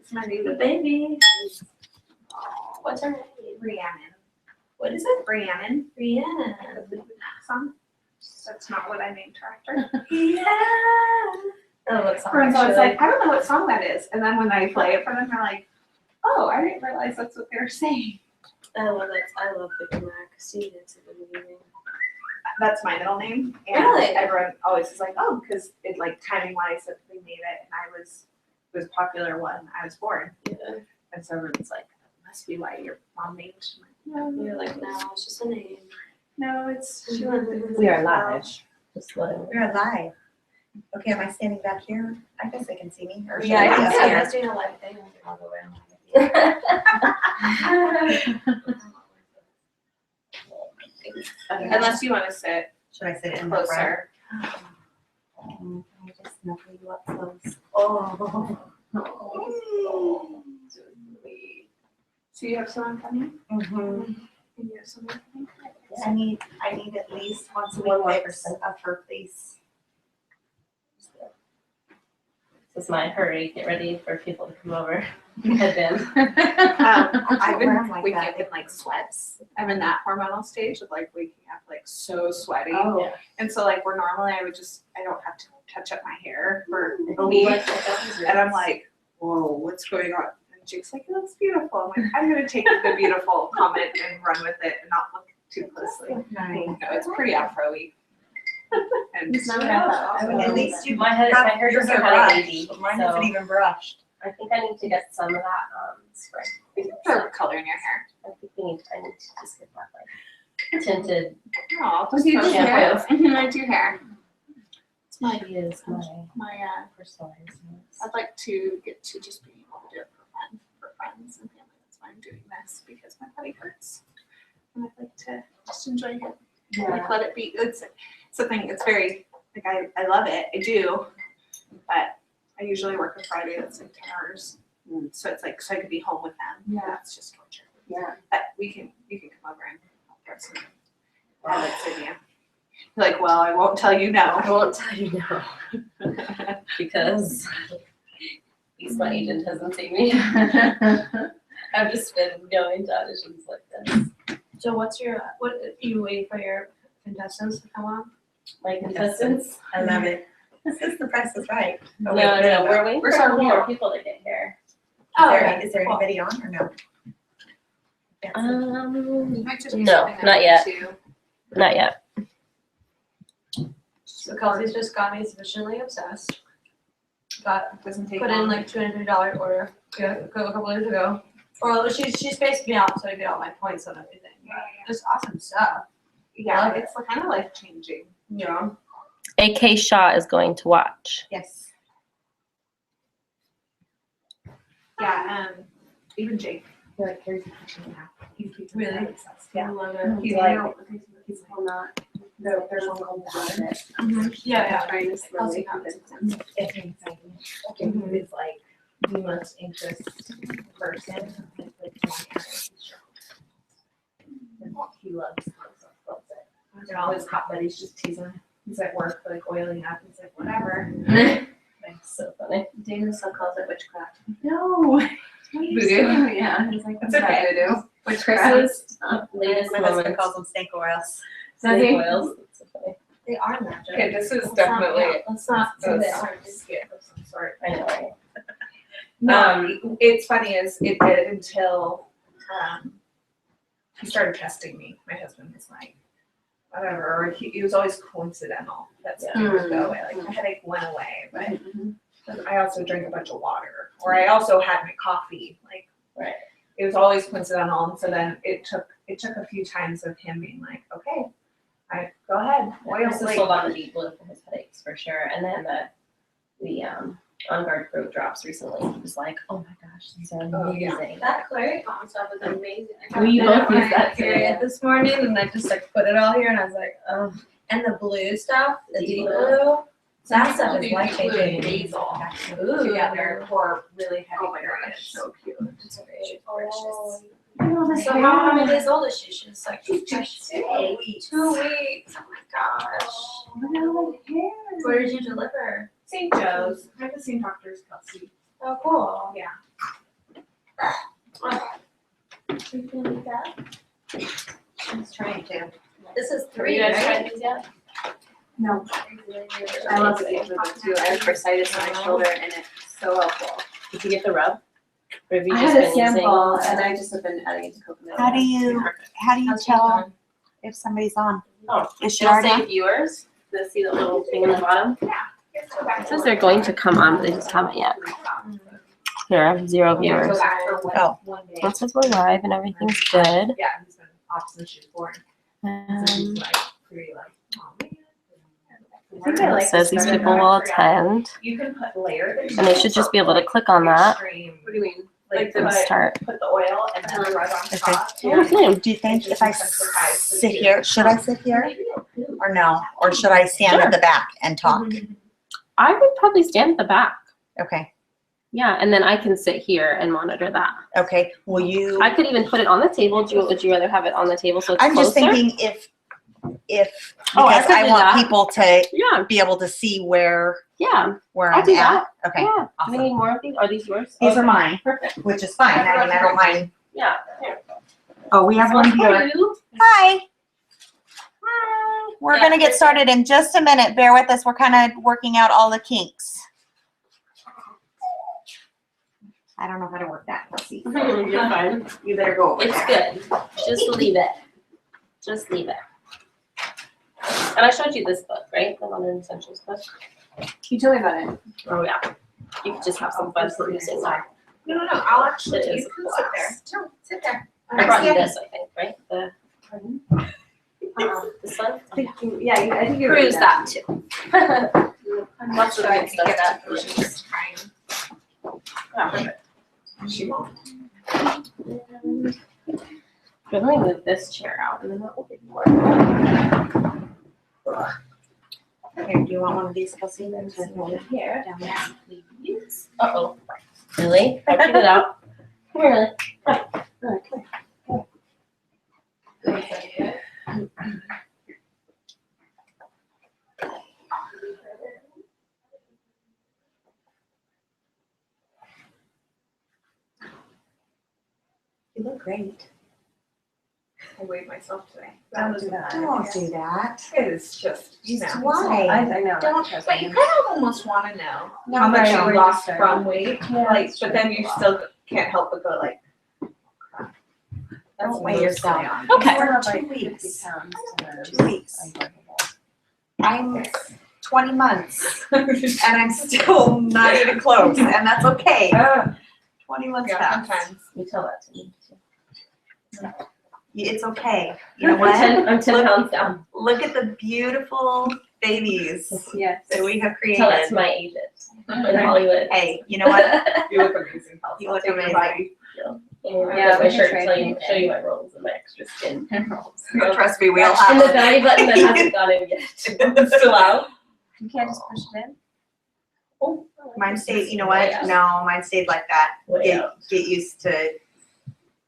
It's my baby. The baby. Oh, What's her name? Rhiannon. What is it? Rhiannon. Rhiannon. Song. That's not what I named her after. Yeah. Oh, what song? Friends always like, I don't know what song that is. And then when I play it for them, they're like, oh, I didn't realize that's what they were saying. I love it. I love Big Mac. See, it's a good evening. That's my middle name. And Really? everyone always is like, oh, because it like timing wise that they made it and it was popular when I was born. Yeah. And so everyone's like, must be why your mom named. You're like, no, it's just a name. No, it's she We are live. Just letting. We're live. Okay, am I standing back here? I guess they can see me. Or should Yeah, I I be can up see here? us doing a live thing. I'll go around. unless you want to sit Should I sit in the front? closer. I just snuggle you up close. Oh. So you have someone coming? Mm-hmm. And you have someone coming? I need at least once a week One more fix person. of her face. This is my hurry. Get ready for people to come over. Head in. I've where I'm been like waking that. up in like sweats. I'm in that hormonal stage of like waking up like so sweaty. Oh. And so like where normally I don't have to touch up my hair for a week. And I'm like, whoa, what's going on? And Jake's like, it looks beautiful. I'm like, I'm gonna take the beautiful comment and run with it and not look too closely. Nice. No, it's pretty afro-y. And It's not bad. At least you My hair yours just are kind of brushed. wavy, Mine so isn't even brushed. I think I need to get some of that spray. you can throw color in your hair. I think I need to just get that like tinted. Oh, just You throw do shampoo. hair? Mhm, I do hair. It's my is my My personalized. I'd like to get to just being able to do it for fun, for friends and family. That's why I'm doing this because my body hurts. And I'd like to just enjoy it. Like let it be. It's something. It's very like I love it. I do, but I usually work a Friday that's like 10 hours. So it's like so I could be home with them. Yeah. That's just torture. Yeah. But you can come over and I'll throw some habits in you. You're like, well, I won't tell you I no. won't tell you no because at least my agent hasn't seen me. I've just been going to auditions like this. So what are you waiting for your contestants to come on? My contestants. I love it. This is the Price is Right. No, Oh, wait, no, we're waiting We're for starting more more. people to get here. Is there cool. anybody on or no? Might just be No, something I not need yet. to- Not yet. So Kelsey's just got me sufficiently obsessed. Doesn't take Put in long. like $250 order a couple years ago. Or she spaced me out so I get all my points and everything. Just awesome stuff. Yeah, Love it. it's kind of life changing. Yeah. AK Shaw is going to watch. Yes. Yeah, even Jake. You're like, here's the kitchen now. He's Really? obsessed. I Yeah. love it. He's like, there's one called Dominant. Yeah, Trying to Kelsey slowly comes. convince It's him. exciting. Okay, he's like the most anxious person. He loves it. And all his hot buddies just tease him. He's at work, like oiling up. He's like, whatever. It's so funny. Dana still calls it witchcraft. No. Voodoo? Yeah. He's like, It's okay. voodoo. Chris's latest My husband moments. calls them snake oils. Snake oils. That's so funny. They are magic. Okay, this is Let's definitely. not, let's not say they That's- aren't. Just get of some sort. I know, right? No, it's funny is it did until he started testing me. My husband was like, whatever. Or he was always coincidental. That's Yeah. he would go away. Like the headache went away, but I also drank a bunch of water, or I also had my coffee. Like, Right. it was always coincidental. And so then it took a few times of him being like, okay, go ahead, oil. Chris is Like, sold on the deep blue for his headaches for sure. And then the On Guard throat drops recently. He was like, oh my gosh, these are Oh, yeah. amazing. That Claricon stuff is amazing. I We got both it use that period today. this morning and I just like put it all here and I was like, oh. And the blue stuff, the Deep deep blue. blue, that stuff Deep is life blue changing. and basil Ooh. together for really heavy Oh my periods. gosh. So cute. It's great. Gorgeous. So how many days old is she? She's like She's just 2 weeks. 2 weeks. Oh my gosh. Where did you deliver? St. Joe's. I have the same doctor as Kelsey. Oh, cool. Yeah. You gonna eat that? She's trying to. This is Have 3, you guys right? tried these yet? No. I love the idea too. I have bursitis in my shoulder and it's so helpful. Did you get the rub? Or have you I just had a been using? sample and I just have been adding it to coconut. How do you How's yours tell going? if somebody's on? Oh, Is she It'll already say on? viewers. You'll see the little thing in the bottom. Let's go back It says they're going to come on, but they just haven't yet. Here, I have 0 Yeah, viewers. go back for Oh. one day. It says we're live and everything's good. Yeah, he's been off since she was born. So he's like pretty like, oh man. I think it says these people will attend, You can put layered. and they should just be able to click on that Extreme, What do you mean? like and start. put the oil and then rub on Okay. top. Okay. Do you think if I sit here, should I sit here or no? Or should I stand Sure. at the back and talk? I would probably stand at the back. Okay, Yeah, and then I can sit here and monitor that. okay. Will you, I could even put it on the table. Would you rather have it on the table so it's I'm just closer? thinking if, Oh, I because could I do want that. people to Yeah, be able to see where yeah. I'm I'll do at. that. Okay, Yeah. Do we awesome. need more of these? Are these yours? These Okay. are mine, Perfect. which is fine. I mean, I don't mind. Yeah. Here. Oh, we have This one one's for here. you. Hi. Hi. We're Yeah, gonna get right started in just a minute. Bear with us. We're kind of working out all the kinks. I don't know how to work that. Let's see. You're fine. You better go over It's there. good. Just leave it. Just leave it. And I showed you this book, right? The London Essentials book. You tell me about it. Oh yeah. You could just have some fun using that. No, I'll actually, It is you can sit there. glass. No, sit there. I brought you this, I think, right? The this one. Yeah, I think you Cruise that too. I'm Lots of sure I good can stuff get to that. cruise. She's trying. Yeah, perfect. She won't. We're going to move this chair out and then that will be more. Here, do you want one of these, Kelsey? Here. Down there. Please. Uh-oh. Really? I took it out. Come here, Lily. Come. You look great. I weighed myself today. Don't do that. Don't do that. It is just, you know. Why? I know. Don't, but you kind of almost want to know No, how much I you don't. lost from weight, Yeah, like, but then you still can't help but go like. Don't weigh mostly yourself. on- Okay. For 2 weeks. 2 weeks. I'm 20 months and I'm still not even close, and that's okay. 20 months Yeah, past. sometimes. You tell that to me. It's okay. You know I'm what? 10 Look- pounds down. Look at the beautiful babies Yes. that we have Tell that to created. my agent in Hollywood. Hey, you know what? You look amazing, Kelsey. You look Take your amazing. bite. Yeah, my we shirt can to try show you my rolls and my extra skin rolls. Trust me, we all And the have. belly button that hasn't gone in yet. It's still out. You can't just push it in. Mine stayed, you know what? No, mine stayed like that. Way out. Get used to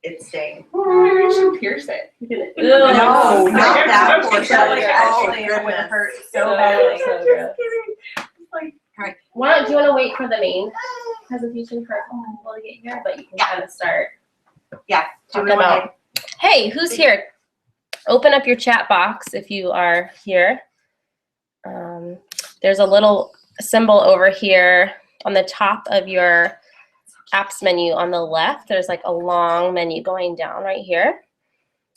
it staying. Maybe you should pierce it. No, not that Okay, portion. that was actually Oh, it would goodness. hurt So so badly. So gross. Do you want to wait for the main presentation for people to get here? But you can kind of start. Yeah. Do we Talk wanna- about- Hey, who's here? Open up your chat box if you are here. There's a little symbol over here on the top of your apps menu on the left. There's like a long menu going down right here.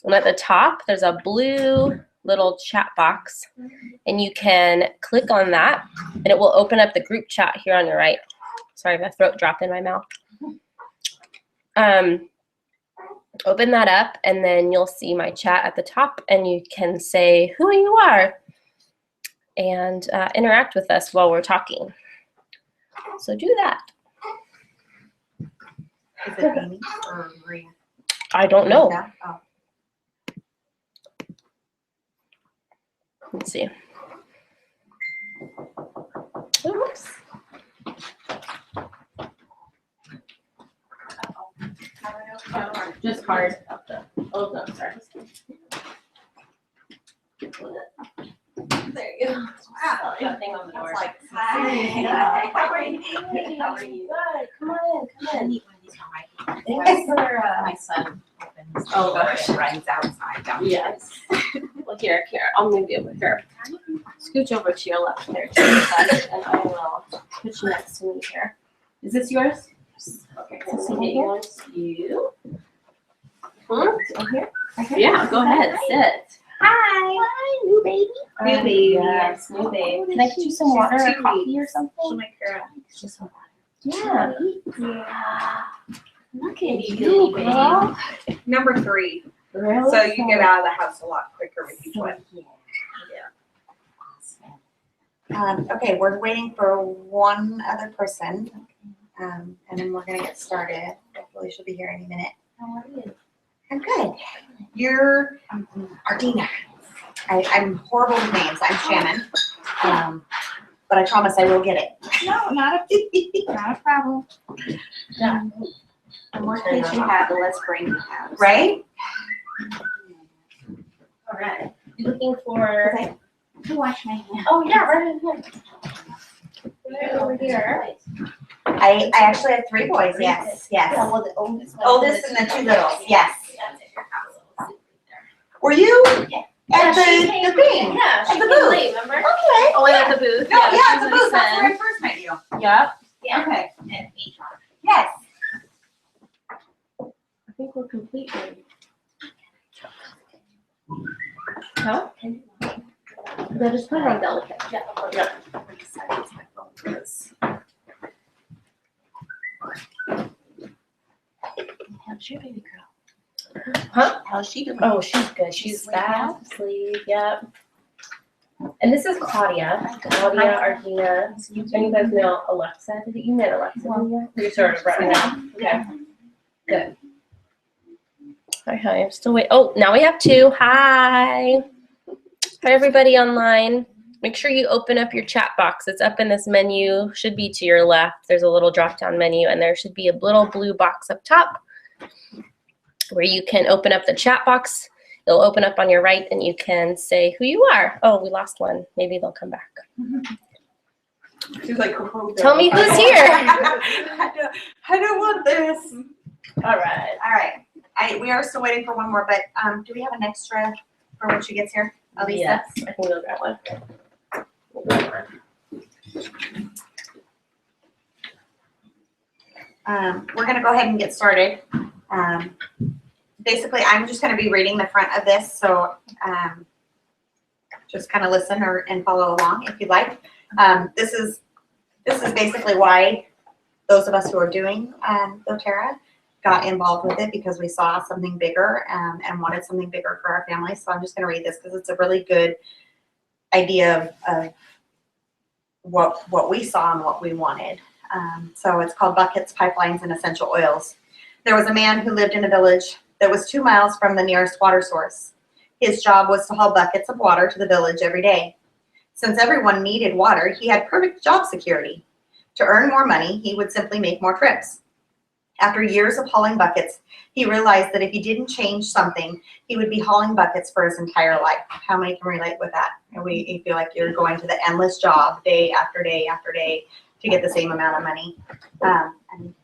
And at the top, there's a blue little chat box. And you can click on that and it will open up the group chat here on your right. Sorry, my throat dropped in my mouth. Open that up and then you'll see my chat at the top and you can say who you are and interact with us while we're talking. So do that. Is it Amy or Maria? I don't know. Yeah? Oh. Let's see. Oops. Just hard. Oh, no, sorry. There you go. Wow. Nothing on the door. That's like, hi. How are you? How are you? Good. Come on in. Come in. My son opens the Oh, door gosh. and runs outside down. Yes. Well, here, I'll move you over here. Scooch over to your left there, to the side, and I will put you next to me here. Is this yours? Okay, so sit yours. You. Over here? Yeah, go ahead, sit. Hi. Hi, new baby. New baby. Yes, new baby. Can I get you some water or coffee or something? make her. Just some water. Yeah. Look at you, girl. Number 3. Really? So you get out of the house a lot quicker with each one. Okay, we're waiting for one other person. And then we're gonna get started. Hopefully she'll be here any minute. How are you? I'm good. You're Ardina. I'm horrible with names. I'm Shannon. But I promise I will get it. No, not a problem. Yeah. The more kids you have, the less brain you have. Right? All right. You looking for? Okay. To wash my hands. Oh yeah, right in here. Right over here. I actually have 3 boys. Yes. Yes. Yeah, well, the oldest one. Oldest and the 2 littles. Yes. Were you at Yeah, she the came- thing? Yeah, she At the came booth. late, remember? Okay. Oh, at the booth. No, yeah, she at the was booth. That's where I sent. first met you. Yep. Okay. Yes. I think we're complete. No? No, just put it on delicate. Yeah. How's your baby girl? Huh? How's she doing? Oh, she's good. She's Sleeping now? fast asleep. Yep. And this is Claudia. Claudia Ardina. And you guys know Alexa. Did you met Alexa? You're sort of right now. Okay. Good. Hi, I'm still waiting. Oh, now we have 2. Hi. Hi, everybody online. Make sure you open up your chat box. It's up in this menu. Should be to your left. There's a little drop-down menu, and there should be a little blue box up top where you can open up the chat box. It'll open up on your right, and you can say who you are. Oh, we lost one. Maybe they'll come back. She's like, Tell me who's here. I don't want this. All right. All right. We are still waiting for one more, but do we have an extra for when she gets here, Elisa? Yes, I think we'll grab one. We'll grab one. We're going to go ahead and get started. Basically, I'm just going to be reading the front of this, so just kind of listen and follow along if you'd like. This is basically why those of us who are doing doTERRA got involved with it, because we saw something bigger and wanted something bigger for our family. So I'm just going to read this because it's a really good idea of what we saw and what we wanted. So it's called Buckets, Pipelines, and Essential Oils. There was a man who lived in a village that was 2 miles from the nearest water source. His job was to haul buckets of water to the village every day. Since everyone needed water, he had perfect job security. To earn more money, he would simply make more trips. After years of hauling buckets, he realized that if he didn't change something, he would be hauling buckets for his entire life. How many can relate with that? And you feel like you're going to the endless job day after day after day to get the same amount of money. And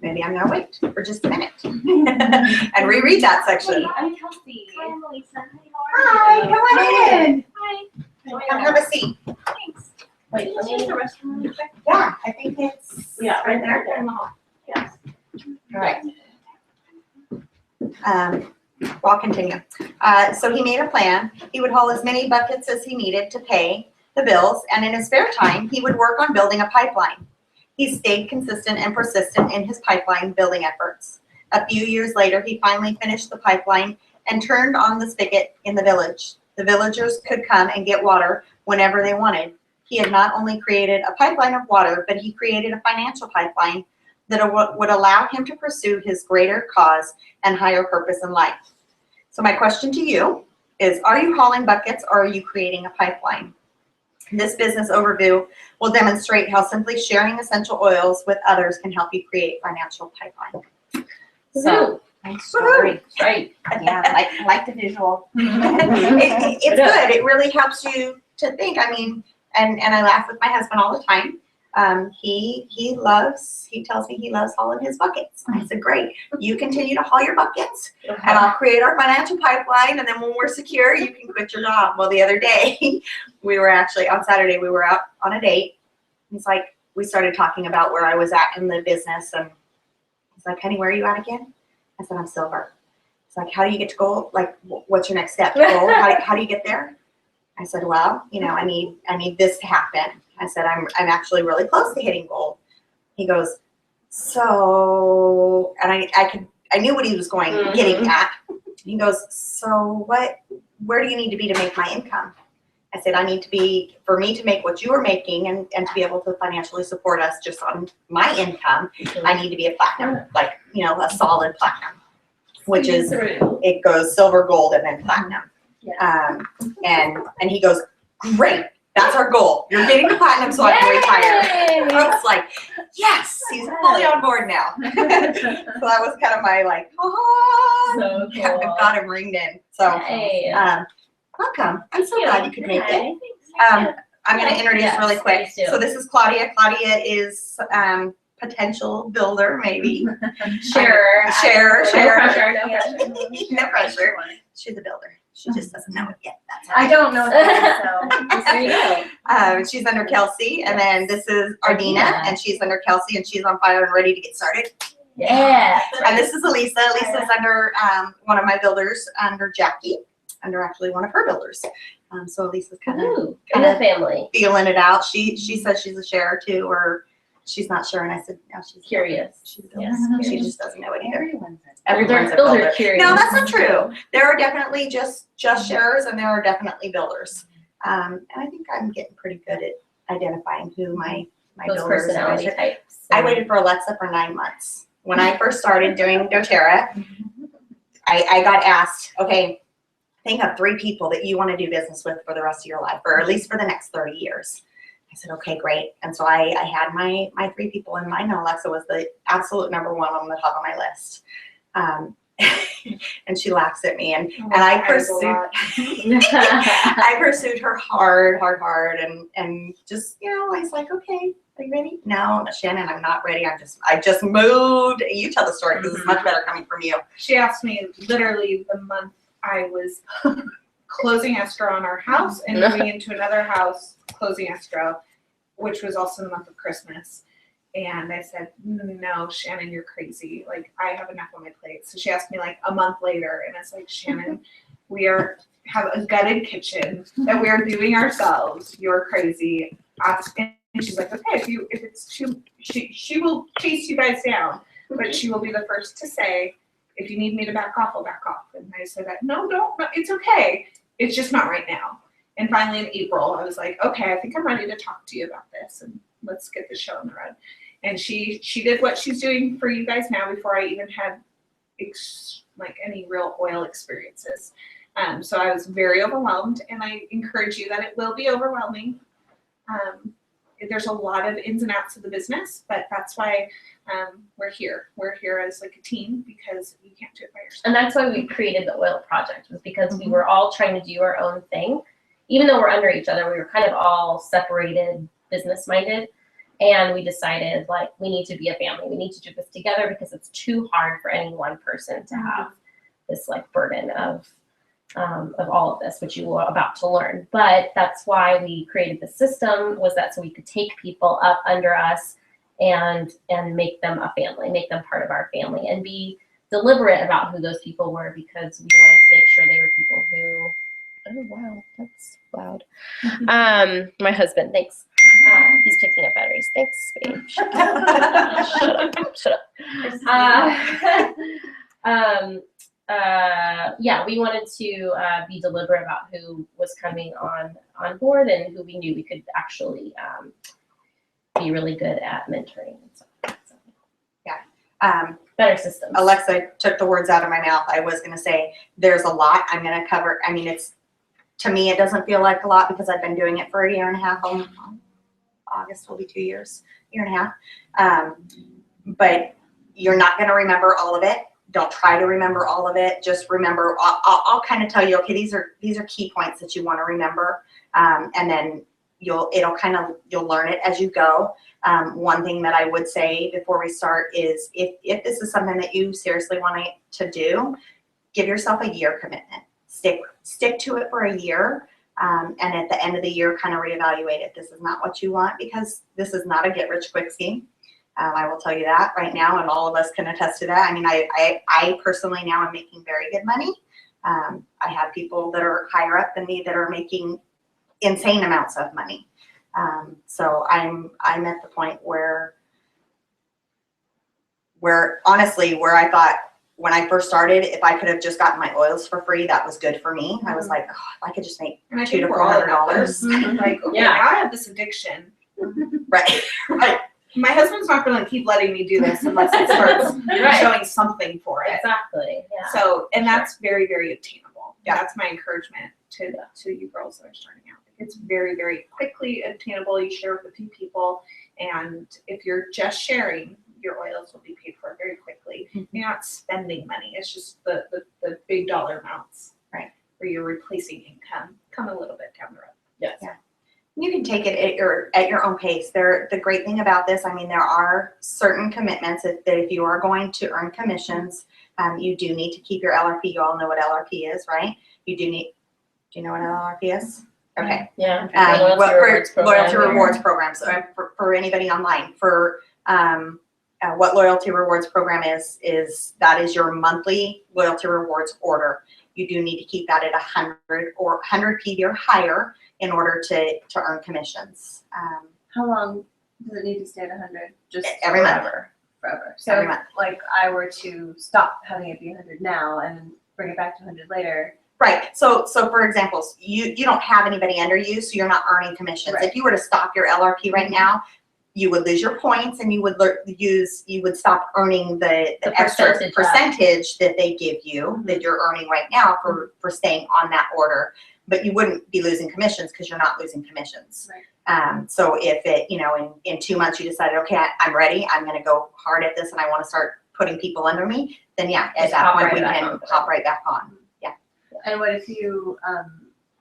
maybe I'm gonna wait for just a minute and reread that section. I'm Kelsey. Hi, Melissa. Hi, come on in. Hi. Come have a seat. Thanks. Wait, Can let you use me. the restroom really quick? Yeah, I think it's Yeah, right there. In the hall. Yes. All right. Well, I'll continue. So he made a plan. He would haul as many buckets as he needed to pay the bills, and in his spare time, he would work on building a pipeline. He stayed consistent and persistent in his pipeline building efforts. A few years later, he finally finished the pipeline and turned on the spigot in the village. The villagers could come and get water whenever they wanted. He had not only created a pipeline of water, but he created a financial pipeline that would allow him to pursue his greater cause and higher purpose in life. So my question to you is, are you hauling buckets or are you creating a pipeline? This business overview will demonstrate how simply sharing essential oils with others can help you create financial pipeline. So, Nice story. Right. Yeah, I like the visual. it's good. It really helps you to think. I mean, and I laugh with my husband all the time. he tells me he loves hauling his buckets. I said, great, you continue to haul your buckets and I'll create our financial pipeline, and then when we're secure, you can quit your job. Well, the other day, we were actually, on Saturday, we were out on a date. He's like, we started talking about where I was at in the business, and he's like, honey, where are you at again? I said, I'm silver. He's like, how do you get to gold? Like, what's your next step? Gold? How do you get there? I said, well, you know, I need this to happen. I said, I'm actually really close to hitting gold. He goes, so, and I knew what he was getting at. He goes, so where do you need to be to make my income? I said, for me to make what you are making and to be able to financially support us just on my income, I need to be a platinum, like, you know, a solid platinum, which is, it goes silver, gold, and then platinum. And he goes, great, that's our goal. You're getting the platinum so I can retire. I was like, yes, he's fully on board now. So that was kind of my like, So yeah, cool. I've got him ringed in. So welcome. I'm so glad you could make it. I'm going to introduce really quick. please do. So this is Claudia. Claudia is potential builder, maybe. Share. Share. No pressure. No pressure. She's a builder. She just doesn't know it yet. That's I don't know that, so. There you go. She's under Kelsey, and then this is Ardina, and she's under Kelsey, and she's on fire and ready to get started. Yeah. And this is Elisa. Elisa's under one of my builders, under Jackie, under actually one of her builders. So Elisa's kind Ooh, in the family. feeling it out. She says she's a sharer too, or she's not sure. And I said, no, she's Curious. She's a builder. Yes, She just doesn't know it either. Everyone's a builder builder. curious. No, that's not true. There are definitely just sharers, and there are definitely builders. And I think I'm getting pretty good at identifying who my Those builders are. personality types. I waited for Alexa for 9 months. When I first started doing doTERRA, I got asked, okay, think of 3 people that you want to do business with for the rest of your life, or at least for the next 30 years. I said, okay, great. And so I had my 3 people in mind, and Alexa was the absolute #1 on the top of my list. And she laughs at me, and I pursued her hard, and just, you know, I was like, okay, are you ready? No, Shannon, I'm not ready. I just moved. You tell the story, because it's much better coming from you. She asked me literally the month I was closing escrow on our house and moving into another house, closing escrow, which was also the month of Christmas. And I said, no, Shannon, you're crazy. Like, I have enough on my plate. So she asked me like a month later, and I was like, Shannon, have a gutted kitchen that we are doing ourselves. You're crazy. And she's like, okay, if it's too, she will chase you guys down, but she will be the first to say, if you need me to back off, I'll back off. And I said that, no, it's okay. It's just not right now. And finally in April, I was like, okay, I think I'm ready to talk to you about this, and let's get the show on the road. And she did what she's doing for you guys now before I even had any real oil experiences. So I was very overwhelmed, and I encourage you that it will be overwhelming. There's a lot of ins and outs of the business, but that's why we're here. We're here as like a team, because you can't do it by yourself. And that's why we created the oil project, was because we were all trying to do our own thing. Even though we're under each other, we were kind of all separated, business minded. And we decided, like, we need to be a family. We need to do this together, because it's too hard for any one person to have this like burden of all of this, which you were about to learn. But that's why we created the system, was that so we could take people up under us and make them a family, make them part of our family, and be deliberate about who those people were, because we wanted to make sure they were people who, oh wow, that's loud. My husband, thanks. He's picking up batteries. Thanks, babe. Shut up. Yeah, we wanted to be deliberate about who was coming on board, and who we knew we could actually be really good at mentoring and stuff. So, Yeah. Better systems. Alexa took the words out of my mouth. I was going to say, there's a lot I'm going to cover. I mean, to me, it doesn't feel like a lot, because I've been doing it for a year and a half. August will be 2 years, year and a half. But you're not going to remember all of it. Don't try to remember all of it. Just remember, I'll kind of tell you, okay, these are key points that you want to remember. And then you'll learn it as you go. One thing that I would say before we start is if this is something that you seriously want to do, give yourself a year commitment. Stick to it for a year. And at the end of the year, kind of reevaluate if this is not what you want, because this is not a get-rich-quick scheme. I will tell you that right now, and all of us can attest to that. I mean, I personally now am making very good money. I have people that are higher up than me that are making insane amounts of money. So I'm at the point where honestly, where I thought when I first started, if I could have just gotten my oils for free, that was good for me. I was like, oh, if I could just make And I $200 think to we're all at that $400. point. Like, okay, Yeah. now I have this addiction. Right, right. My husband's not going to keep letting me do this unless it starts Right. showing something for it. Exactly. Yeah. So, and that's very, very obtainable. Yeah. That's my encouragement to you girls that are starting out. It's very, very quickly obtainable. You share with a few people, and if you're just sharing, your oils will be paid for very quickly. You're not spending money. It's just the big dollar amounts, right? Where you're replacing income, come a little bit down the road. Yes. Yeah. You can take it at your own pace. The great thing about this, I mean, there are certain commitments that if you are going to earn commissions, you do need to keep your LRP. You all know what LRP is, right? Do you know what LRP is? Okay. Yeah. Loyalty rewards program. So for anybody online, what loyalty rewards program is that is your monthly loyalty rewards order. You do need to keep that at 100 or 100 PV or higher in order to earn commissions. How long does it need to stay at 100? Just Every month. Forever. So Every if, month. like, I were to stop having it be 100 now and bring it back to 100 later. Right. So for example, you don't have anybody under you, so you're not earning commissions. Right. If you were to stop your LRP right now, you would lose your points, and you would stop earning the extra percentage that they give you that you're earning right now for staying on that order. But you wouldn't be losing commissions because you're not losing commissions. Right. So if it, in 2 months you decided, okay, I'm ready, I'm going to go hard at this, and I want to start putting people under me, then yeah, at that point we can hop right back on. Yeah. And what if you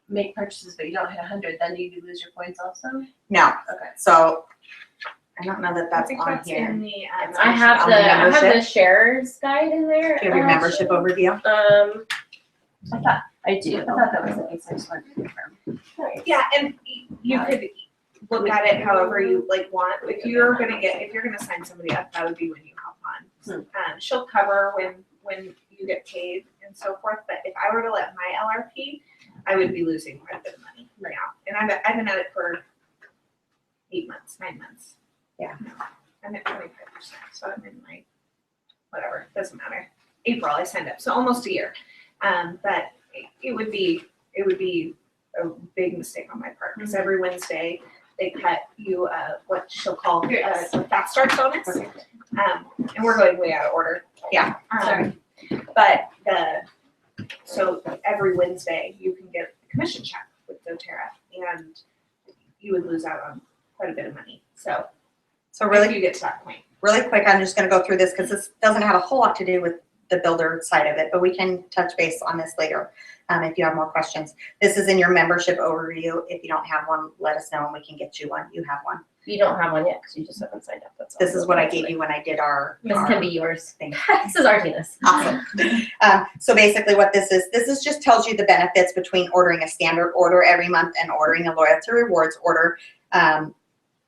make purchases but you don't hit 100? Then do you lose your points also? No. Okay. So I don't know that I that's think on that's here. in the. I have the sharers guide in there. Do you have your membership overview? I do. I thought that was the case. I just wanted to confirm. Yeah, and you could look at it however you want. If you're gonna sign somebody up, that would be when you hop on. She'll cover when you get paid and so forth. But if I were to let my LRP, I would be losing quite a bit of money right now. And I've been at it for 9 months. Yeah. I'm at 25%, so I'm in my whatever. Doesn't matter. April I signed up, so almost a year. But it would be a big mistake on my part because every Wednesday they cut you what she'll call a fast start bonus. And we're going way out of order. Yeah. But so every Wednesday you can get a commission check with doTERRA, and you would lose out on quite a bit of money. So really, if you get to that point. Really quick, I'm just going to go through this because this doesn't have a whole lot to do with the builder side of it, but we can touch base on this later if you have more questions. This is in your membership overview. If you don't have one, let us know and we can get you one. You have one. You don't have one yet because you just haven't signed up. That's all. This is what I gave you when I did our. This can be yours. Thing. This is Artina's. Awesome. So basically what this is just tells you the benefits between ordering a standard order every month and ordering a loyalty rewards order.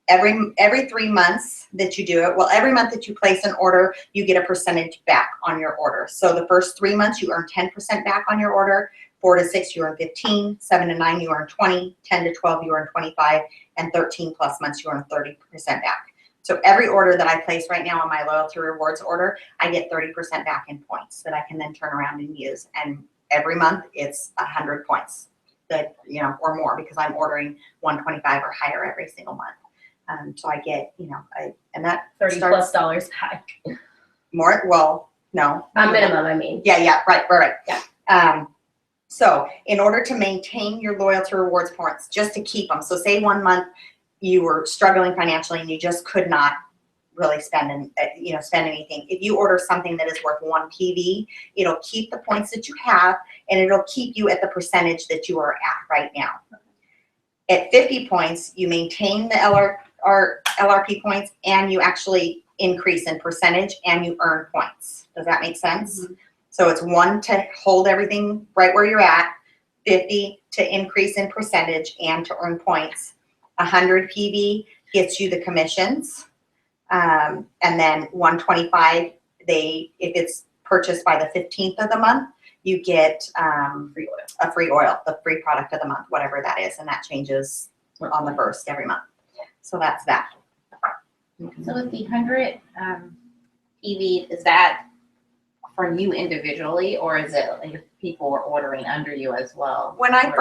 Every 3 months that you do it, well, every month that you place an order, you get a percentage back on your order. So the first 3 months you earn 10% back on your order, 4 to 6 you earn 15, 7 to 9 you earn 20, 10 to 12 you earn 25, and 13 plus months you earn 30% back. So every order that I place right now on my loyalty rewards order, I get 30% back in points that I can then turn around and use. And every month it's 100 points that, or more, because I'm ordering 125 or higher every single month. So I get, and that $30 plus back. More, well, no. A minimum, I mean. Yeah, right, yeah. So in order to maintain your loyalty rewards points, just to keep them, so say 1 month you were struggling financially and you just could not really spend anything. If you order something that is worth 1 PV, it'll keep the points that you have and it'll keep you at the percentage that you are at right now. At 50 points, you maintain the LRP points, and you actually increase in percentage, and you earn points. Does that make sense? Mm-hmm. So it's 1 to hold everything right where you're at, 50 to increase in percentage and to earn points. 100 PV gets you the commissions, and then 125, if it's purchased by the 15th of the month, you get a free oil, the free product of the month, whatever that is, and that changes on the first every month. So that's that. So with the 100 PV, is that for you individually, or is it like if people were ordering under you as well? When I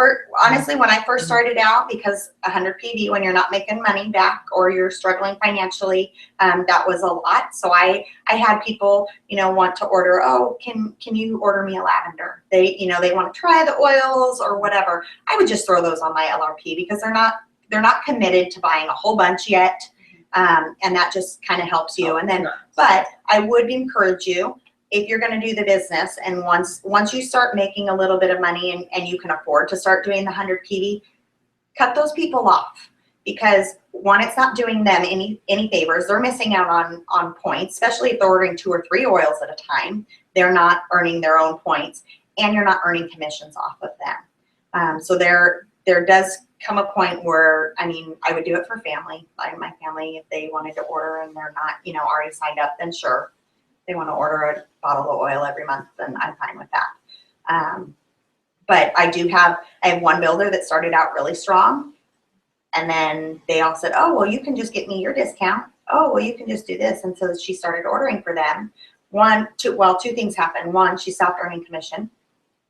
first started out, because 100 PV, when you're not making money back or you're struggling financially, that was a lot. So I had people, want to order, oh, can you order me a lavender? They want to try the oils or whatever. I would just throw those on my LRP because they're not committed to buying a whole bunch yet. And that just kind of helps you. And then, but I would encourage you, if you're going to do the business, and once you start making a little bit of money and you can afford to start doing the 100 PV, cut those people off, because one, it's not doing them any favors. They're missing out on points, especially if they're ordering 2 or 3 oils at a time. They're not earning their own points, and you're not earning commissions off of them. So there does come a point where, I would do it for family. Like my family, if they wanted to order and they're not, already signed up, then sure. They want to order a bottle of oil every month, then I'm fine with that. But I have one builder that started out really strong, and then they all said, oh, well, you can just get me your discount. Oh, well, you can just do this. And so she started ordering for them. Two things happened. One, she stopped earning commission,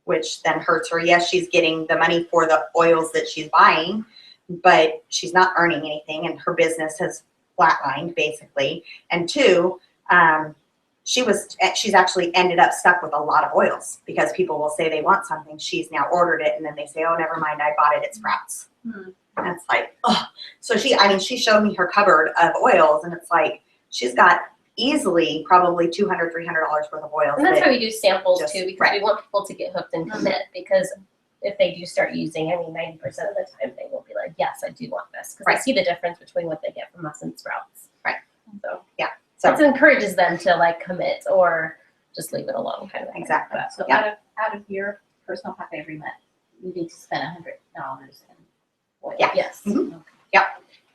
which then hurts her. Yes, she's getting the money for the oils that she's buying, but she's not earning anything, and her business has flatlined basically. And 2, she's actually ended up stuck with a lot of oils, because people will say they want something. She's now ordered it, and then they say, oh, never mind, I bought it at Sprouts. And it's like, oh. So she showed me her cupboard of oils, and it's like, she's got easily probably $200, $300 worth of oils. And that's why we do samples too, because right. we want people to get hooked and commit, because if they do start using, 90% of the time they will be like, yes, I do want this, because I see the difference between what they get from us and Sprouts. Right. So yeah. So it encourages them to commit or just leave it alone, kind of thing. Exactly. So yeah. out of your personal pocket every month, you need to spend $100 in oil. Yeah. Yes. Mm-hmm.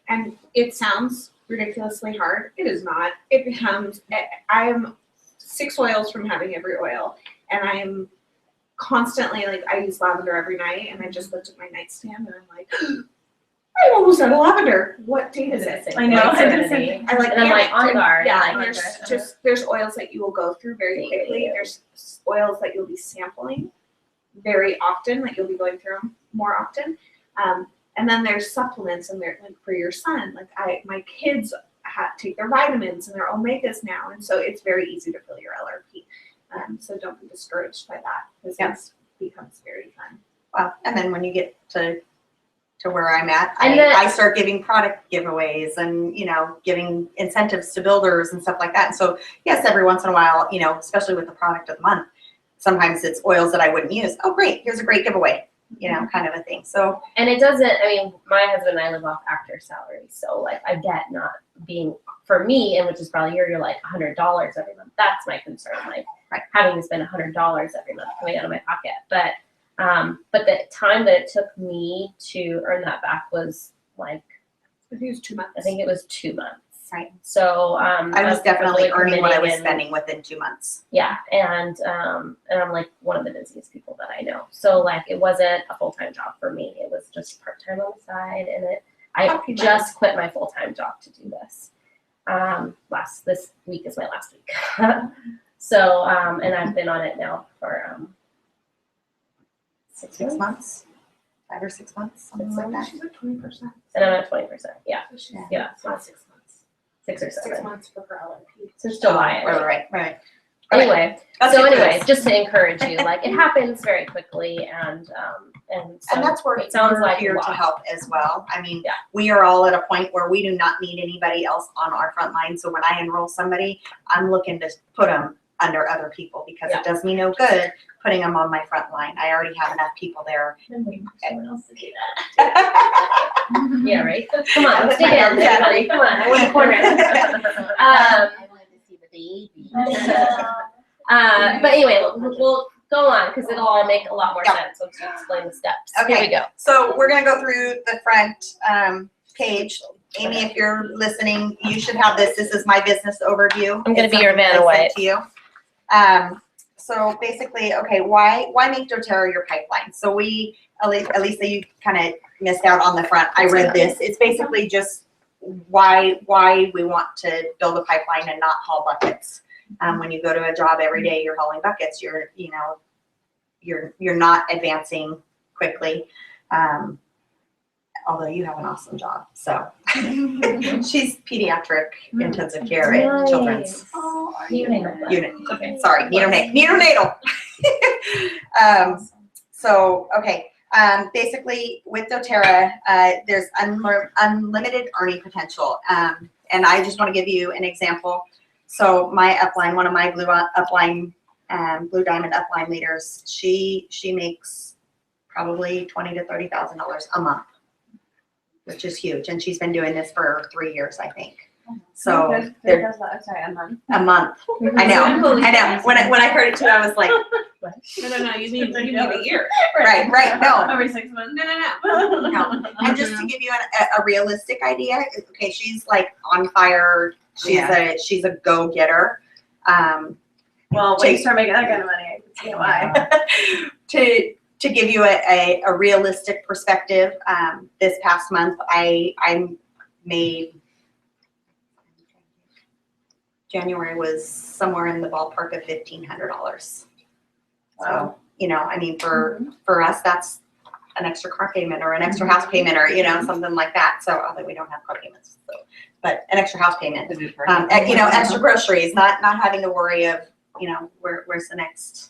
And it sounds ridiculously hard. It is not. It becomes, I am 6 oils from having every oil, and I am constantly, I use lavender every night, and I just looked at my nightstand and I'm like, I'm almost out of lavender. What date is it? I know. I like, and I'm on guard. Yeah, and there's oils that you will go through very quickly. There's oils that you'll be sampling very often, you'll be going through them more often. And then there's supplements, and they're for your son. My kids take their vitamins and their omegas now, and so it's very easy to fill your LRP. So don't be discouraged by that, because it becomes very fun. Well, and then when you get to where I'm at, And I start giving product giveaways and, giving incentives to builders and stuff like that. And so, yes, every once in a while, especially with the product of the month, sometimes it's oils that I wouldn't use. Oh, great, here's a great giveaway, kind of a thing. So, and it doesn't, my husband and I live off actor salary. So I get not being, for me, and which is probably you're $100 every month. That's my concern. Having to spend $100 every month coming out of my pocket. But the time that it took me to earn that back was I think it was 2 months. I think it was 2 months. Right. So I was definitely earning what I was committing spending within 2 months. Yeah, and I'm one of the busiest people that I know. So it wasn't a full-time job for me. It was just part-time on the side, and I just quit my full-time job to do this. This week is my last week. So and I've been on it now for 6 months. 5 or 6 months, something like that. She's at 20%. And I'm at 20%. Yeah. So she's So not 6 months. 6 or 7. 6 months for her LRP. So still buying. Right. Anyway, That's so good. anyway, just to encourage you, it happens very quickly, and so And that's where it sounds we're like here a to lot. help as well. Yeah. We are all at a point where we do not need anybody else on our front line. So when I enroll somebody, I'm looking to put them under other people because it does me no good putting them on my front line. I already have enough people there. I'm waiting for someone else to do that. Yeah, right? Come on, let's dig in, everybody. Come on, I want a corner. I wanted to see the baby. But anyway, we'll go on because it'll all make a lot more sense once you explain the steps. Here Okay. we go. So we're gonna go through the front page. Amy, if you're listening, you should have this. This is my business overview. I'm gonna It's be your something Vanna I White. sent to you. So basically, okay, why make doTERRA your pipeline? So we, Elisa, you kind of missed out on the front. I read this. It's basically just why we want to build a pipeline and not haul buckets. When you go to a job every day, you're hauling buckets. You're not advancing quickly. Although you have an awesome job, so she's pediatric intensive care at Children's Unit. Okay. Sorry, neonatal. So okay, basically with doTERRA, there's unlimited earning potential, and I just want to give you an example. So my upline, one of my blue upline, Blue Diamond upline leaders, she makes probably $20,000 to $30,000 a month, which is huge, and she's been doing this for 3 years, I think. So I'm sorry, I'm on. a month. I know. When I heard it too, I was like, No, you mean a year. right, no. Every 6 months. No. And just to give you a realistic idea, okay, she's like on fire. She's a go-getter. Well, when you start making that kind of money, I can see why. To give you a realistic perspective, this past month I made, January was somewhere in the ballpark of $1,500. So, I mean, for us, that's an extra car payment or an extra house payment or, something like that. So, although we don't have car payments, but an extra house payment, extra groceries, not having to worry of, where's the next,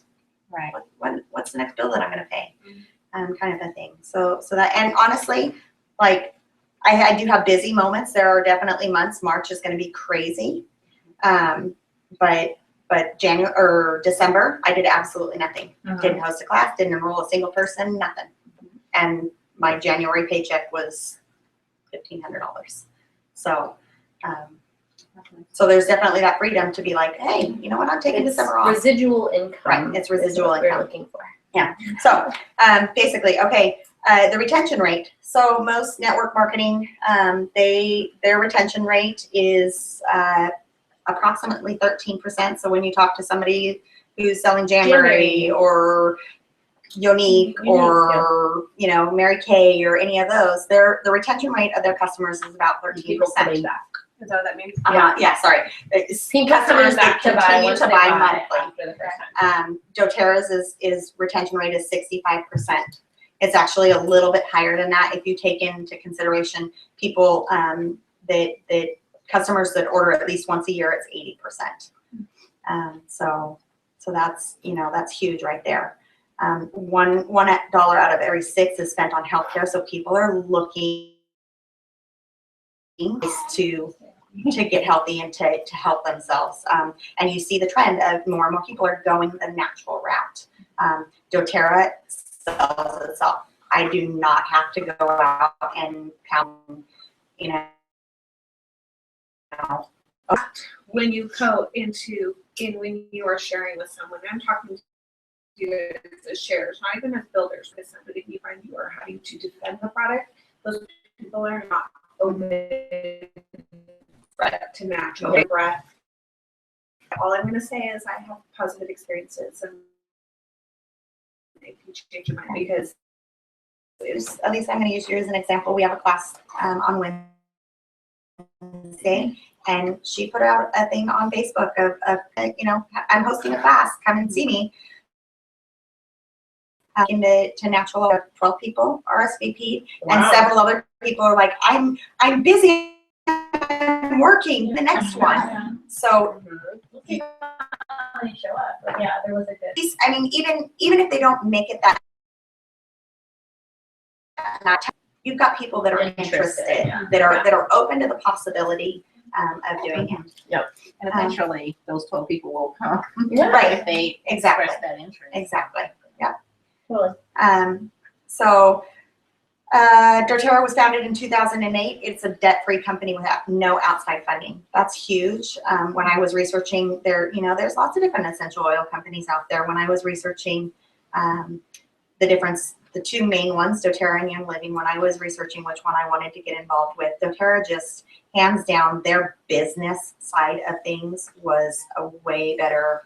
Right. what's the next bill that I'm going to pay, kind of a thing. So that, and honestly, like I do have busy moments. There are definitely months. March is going to be crazy. But January or December, I did absolutely nothing. Didn't host a class, didn't enroll a single person, nothing. And my January paycheck was $1,500. So, so there's definitely that freedom to be like, hey, you know what, I'm taking December off. Residual income. Right, it's residual is what income. we're looking for. So basically, okay, the retention rate. So most network marketing, their retention rate is approximately 13%. So when you talk to somebody who's selling January or Unique or Mary Kay or any of those, the retention rate of their customers is about 13%. People coming back. Is that what that means? Yeah, sorry. It's People customers coming back that to buy continue once to they buy buy monthly. after the first time. doTERRA's is retention rate is 65%. It's actually a little bit higher than that if you take into consideration people that customers that order at least once a year. It's 80%. So that's that's huge right there. $1 out of every 6 is spent on healthcare. So people are looking to get healthy and to help themselves. And you see the trend of more and more people are going the natural route. doTERRA sells itself. I do not have to go out and pound, When you go when you are sharing with someone, I'm talking to you as shares, not even as builders, because somebody you find you are having to defend the product, those people are not open to natural breath. All I'm going to say is I have positive experiences, and if you change your mind, because at least I'm going to use you as an example. We have a class on Wednesday, and she put out a thing on Facebook of I'm hosting a class, come and see me. To natural, 12 people RSVP'd, and several other people are like, I'm busy, I'm working the next one. So They show up. But yeah, there was a good. I mean, even if they don't make it that, you've got people that are interested, that are open to the possibility. of doing it. And eventually, those 12 people will come. Right. If they Exactly. express that interest. Exactly. Yeah. Totally. So doTERRA was founded in 2008. It's a debt-free company without no outside funding. That's huge. When I was researching there's lots of different essential oil companies out there. When I was researching the two main ones, doTERRA and Young Living, when I was researching which one I wanted to get involved with, doTERRA just hands down, their business side of things was a way better,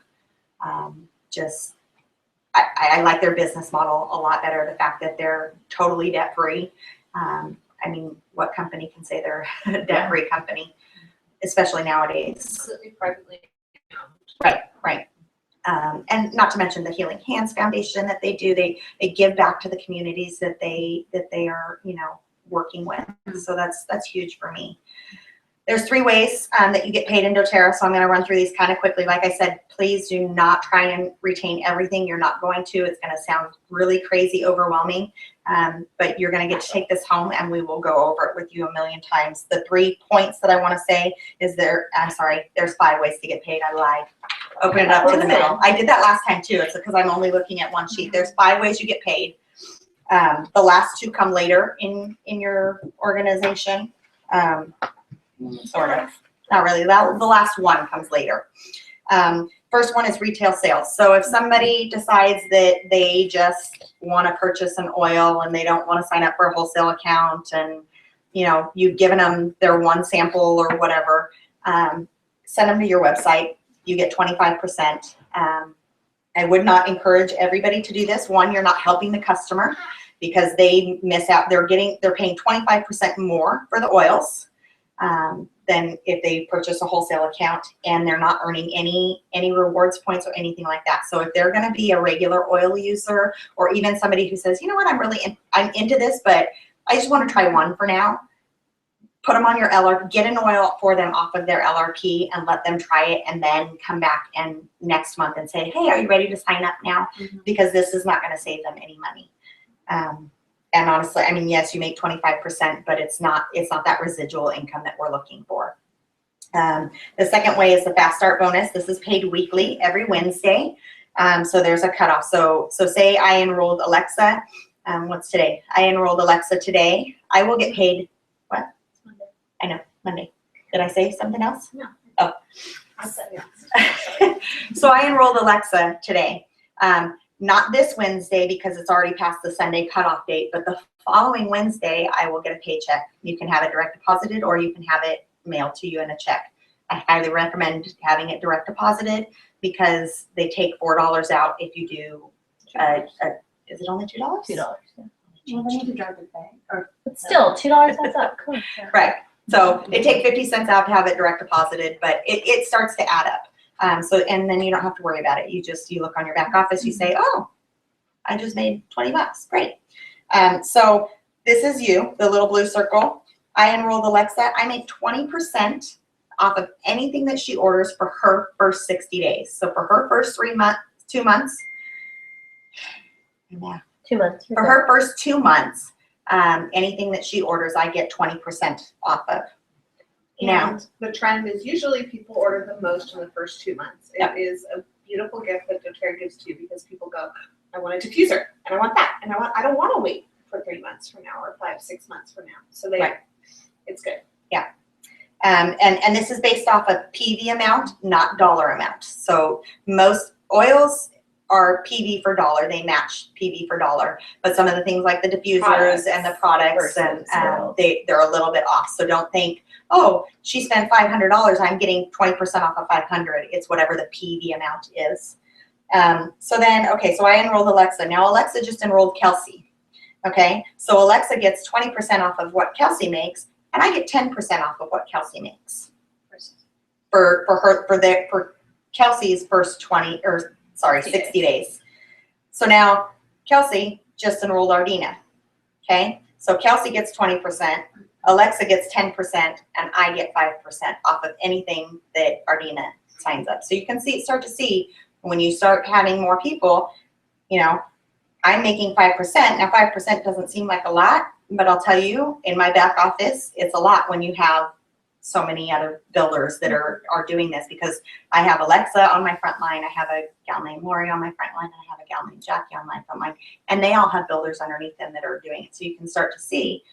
I like their business model a lot better. The fact that they're totally debt-free. I mean, what company can say they're a debt-free company, especially nowadays? Completely privately Right. And not to mention the Healing Hands Foundation that they do. They give back to the communities that they are, working with. So that's huge for me. There's 3 ways that you get paid in doTERRA, so I'm going to run through these kind of quickly. Like I said, please do not try and retain everything. You're not going to. It's going to sound really crazy, overwhelming, but you're going to get to take this home, and we will go over it with you a million times. The 3 points that I want to say is there's 5 ways to get paid. I lied. Open it up to the middle. I did that last time too. It's because I'm only looking at one sheet. There's 5 ways you get paid. The last 2 come later in your organization. Sort of. Not really. The last 1 comes later. First one is retail sales. So if somebody decides that they just want to purchase an oil and they don't want to sign up for a wholesale account, and you've given them their 1 sample or whatever, send them to your website. You get 25%. I would not encourage everybody to do this. 1, you're not helping the customer because they miss out. They're paying 25% more for the oils than if they purchase a wholesale account, and they're not earning any rewards points or anything like that. So if they're going to be a regular oil user, or even somebody who says, you know what, I'm into this, but I just want to try 1 for now, put them on your LRP, get an oil for them off of their LRP and let them try it, and then come back and next month and say, hey, are you ready to sign up now? Because this is not going to save them any money. And honestly, I mean, yes, you make 25%, but it's not that residual income that we're looking for. The second way is the Fast Start bonus. This is paid weekly, every Wednesday. So there's a cutoff. So say I enrolled Alexa. What's today? I enrolled Alexa today. I will get paid, what? Monday. I know, Monday. Did I say something else? No. Oh. I'll set you. So I enrolled Alexa today. Not this Wednesday because it's already past the Sunday cutoff date, but the following Wednesday, I will get a paycheck. You can have it direct deposited, or you can have it mailed to you in a check. I highly recommend having it direct deposited because they take $4 out if you do, is it only $2? $2. Yeah. Well, they need to drive it back. But still, $2 adds up. Come on. Right. So they take 50 cents out to have it direct deposited, but it starts to add up. And then you don't have to worry about it. You look on your back office, you say, oh, I just made 20 bucks. Great. So this is you, the little blue circle. I enrolled Alexa. I make 20% off of anything that she orders for her first 60 days. So for her first 2 months, yeah. 2 months. For her first 2 months, anything that she orders, I get 20% off of. Now, And the trend is usually people order the most in the first 2 months. It Yep. is a beautiful gift that doTERRA gives to you because people go, I want a diffuser, and I want that, and I don't want to wait for 3 months from now or 5-6 months from now. So Right. It's good. and this is based off of PV amount, not dollar amount. So most oils are PV for dollar. They match PV for dollar. But some of the things like the diffusers Products and the products, versus oils. they're a little bit off. So don't think, oh, she spent $500. I'm getting 20% off of $500. It's whatever the PV amount is. So I enrolled Alexa. Now Alexa just enrolled Kelsey. Okay, so Alexa gets 20% off of what Kelsey makes, and I get 10% off of what Kelsey makes for Kelsey's first 60 days. So now Kelsey just enrolled Ardina. Okay, so Kelsey gets 20%, Alexa gets 10%, and I get 5% off of anything that Ardina signs up. So you can start to see when you start having more people, I'm making 5%. Now 5% doesn't seem like a lot, but I'll tell you, in my back office, it's a lot when you have so many other builders that are doing this, because I have Alexa on my front line, I have a gal named Lori on my front line, and I have a gal named Jackie on my front line, and they all have builders underneath them that are doing it. So you can start to see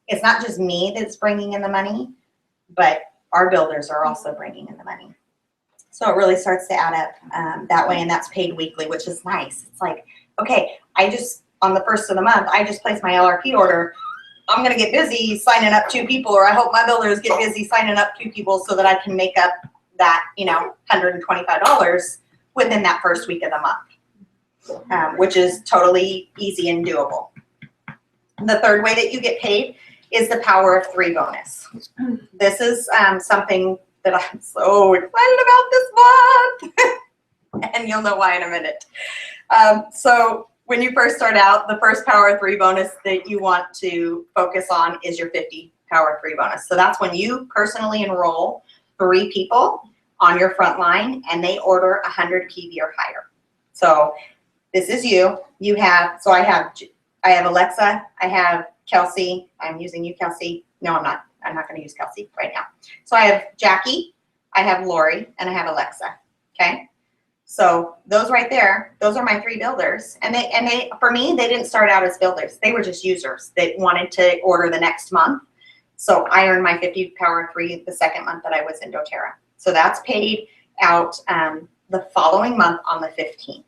it's not just me that's bringing in the money, but our builders are also bringing in the money. So it really starts to add up that way, and that's paid weekly, which is nice. It's like, okay, on the first of the month, I just placed my LRP order. I'm gonna get busy signing up 2 people, or I hope my builders get busy signing up 2 people so that I can make up that, $125 within that first week of the month, which is totally easy and doable. The third way that you get paid is the Power of 3 bonus. This is something that I'm so excited about this month, and you'll know why in a minute. So when you first start out, the first Power of 3 bonus that you want to focus on is your 50 Power of 3 bonus. So that's when you personally enroll 3 people on your front line and they order 100 PV or higher. So this is you. So I have Alexa, I have Kelsey. I'm using you, Kelsey. No, I'm not. I'm not going to use Kelsey right now. So I have Jackie, I have Lori, and I have Alexa. Okay. So those right there, those are my 3 builders. And they, for me, they didn't start out as builders. They were just users that wanted to order the next month. So I earned my 50 Power of 3 the second month that I was in doTERRA. So that's paid out the following month on the 15th.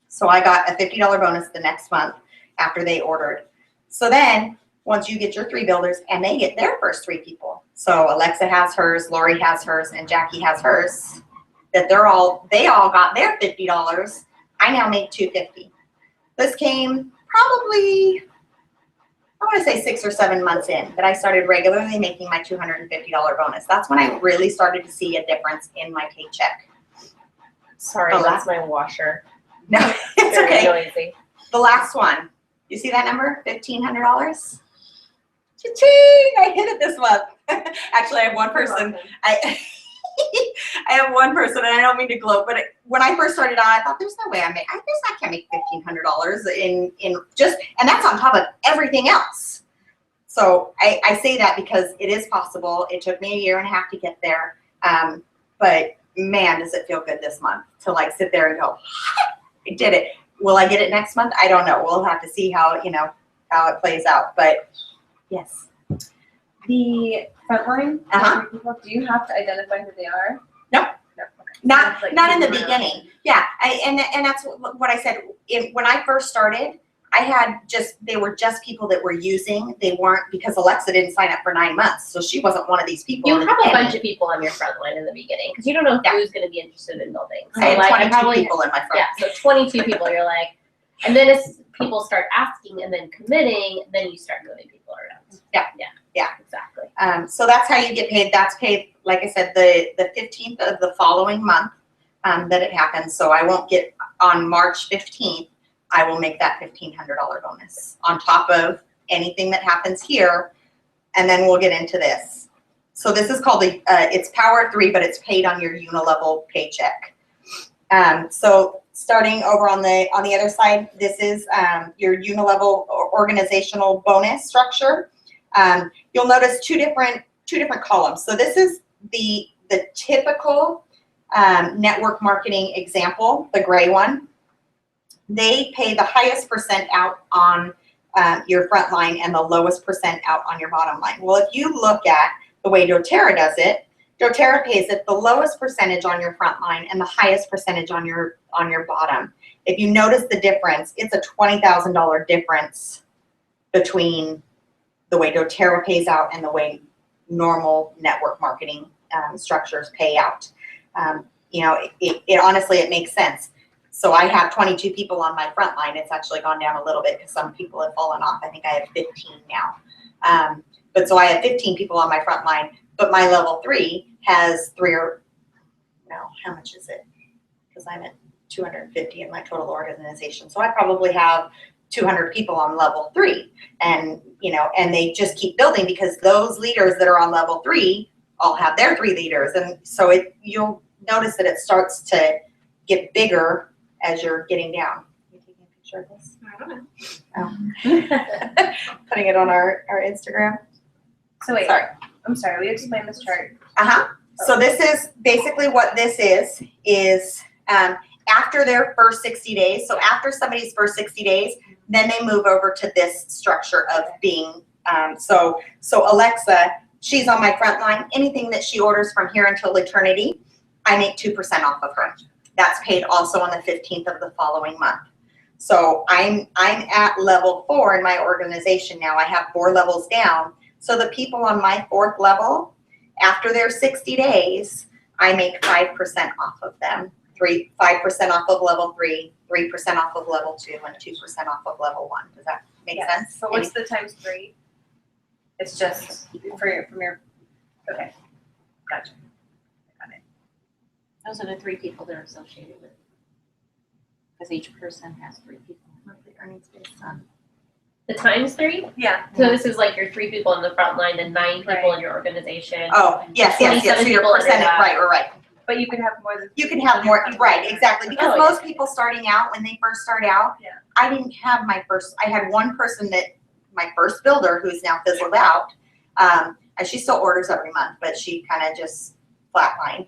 So I got a $50 bonus the next month after they ordered. So then once you get your 3 builders and they get their first 3 people. So Alexa has hers, Lori has hers, and Jackie has hers. That they all got their $50. I now make $250. This came probably, I want to say 6 or 7 months in that I started regularly making my $250 bonus. That's when I really started to see a difference in my paycheck. Sorry, that's my washer. No, it's Very okay. noisy. The last one, you see that number? $1,500. Cha-ching! I hit it this month. Actually, I have one person. I have one person, and I don't mean to gloat, but when I first started out, I thought there's no way I can't make $1,500 in just, and that's on top of everything else. So I say that because it is possible. It took me 1.5 years to get there, but man, does it feel good this month to like sit there and go, I did it. Will I get it next month? I don't know. We'll have to see how it plays out. But yes. The frontline, Uh-huh. people, do you have to identify who they are? No. No. Okay. Not Like in the who you are. beginning. Yeah, and that's what I said. When I first started, they were just people that were using. They weren't, because Alexa didn't sign up for 9 months, so she wasn't one of these people. You in the have a beginning. bunch of people on your front line in the beginning because you don't know Yeah. who's going to be interested in building. So I had like, 22 people in my front. Yeah, so 22 people, you're like, and then as people start asking and then committing, then you start moving people around. Yeah, exactly. So that's how you get paid. That's paid, like I said, the 15th of the following month that it happens. So I won't get on March 15th. I will make that $1,500 bonus on top of anything that happens here, and then we'll get into this. So this is called it's Power 3, but it's paid on your unilevel paycheck. So starting over on the other side, this is your unilevel organizational bonus structure. You'll notice two different columns. So this is the typical network marketing example, the gray one. They pay the highest percent out on your front line and the lowest percent out on your bottom line. Well, if you look at the way doTERRA does it, doTERRA pays it the lowest percentage on your front line and the highest percentage on your bottom. If you notice the difference, it's a $20,000 difference between the way doTERRA pays out and the way normal network marketing structures pay out. It honestly, it makes sense. So I have 22 people on my front line. It's actually gone down a little bit because some people have fallen off. I think I have 15 now. But so I have 15 people on my front line, but my level 3 has how much is it? Because I'm at 250 in my total organization. So I probably have 200 people on level 3, and they just keep building because those leaders that are on level 3 all have their 3 leaders. And so you'll notice that it starts to get bigger as you're getting down. Are you taking a picture of this? I don't know. Oh. Putting it on our Instagram. So wait, Sorry. I'm sorry, will you explain this chart? So this is basically what this is after their first 60 days. So after somebody's first 60 days, then they move over to this structure of being, so Alexa, she's on my front line. Anything that she orders from here until eternity, I make 2% off of her. That's paid also on the 15th of the following month. So I'm at level 4 in my organization now. I have 4 levels down. So the people on my 4th level, after their 60 days, I make 5% off of them. 5% off of level 3, 3% off of level 2, and 2% off of level 1. Does that make sense? So what's the times 3? It's just from your, okay, gotcha. Got it. Those are the 3 people they're associated with. Because each person has 3 people. Monthly earnings based on. The times 3? Yeah. So this is like your 3 people in the front line, then 9 people Right. in your organization. Oh, yes. So 27 your people under percentage, that. right. But you can have more than. You can have more, right, exactly, because Oh, yeah. most people starting out, when they first start out, Yeah. I didn't have I had one person that, my first builder, who's now fizzled out, and she still orders every month, but she kind of just flatlined.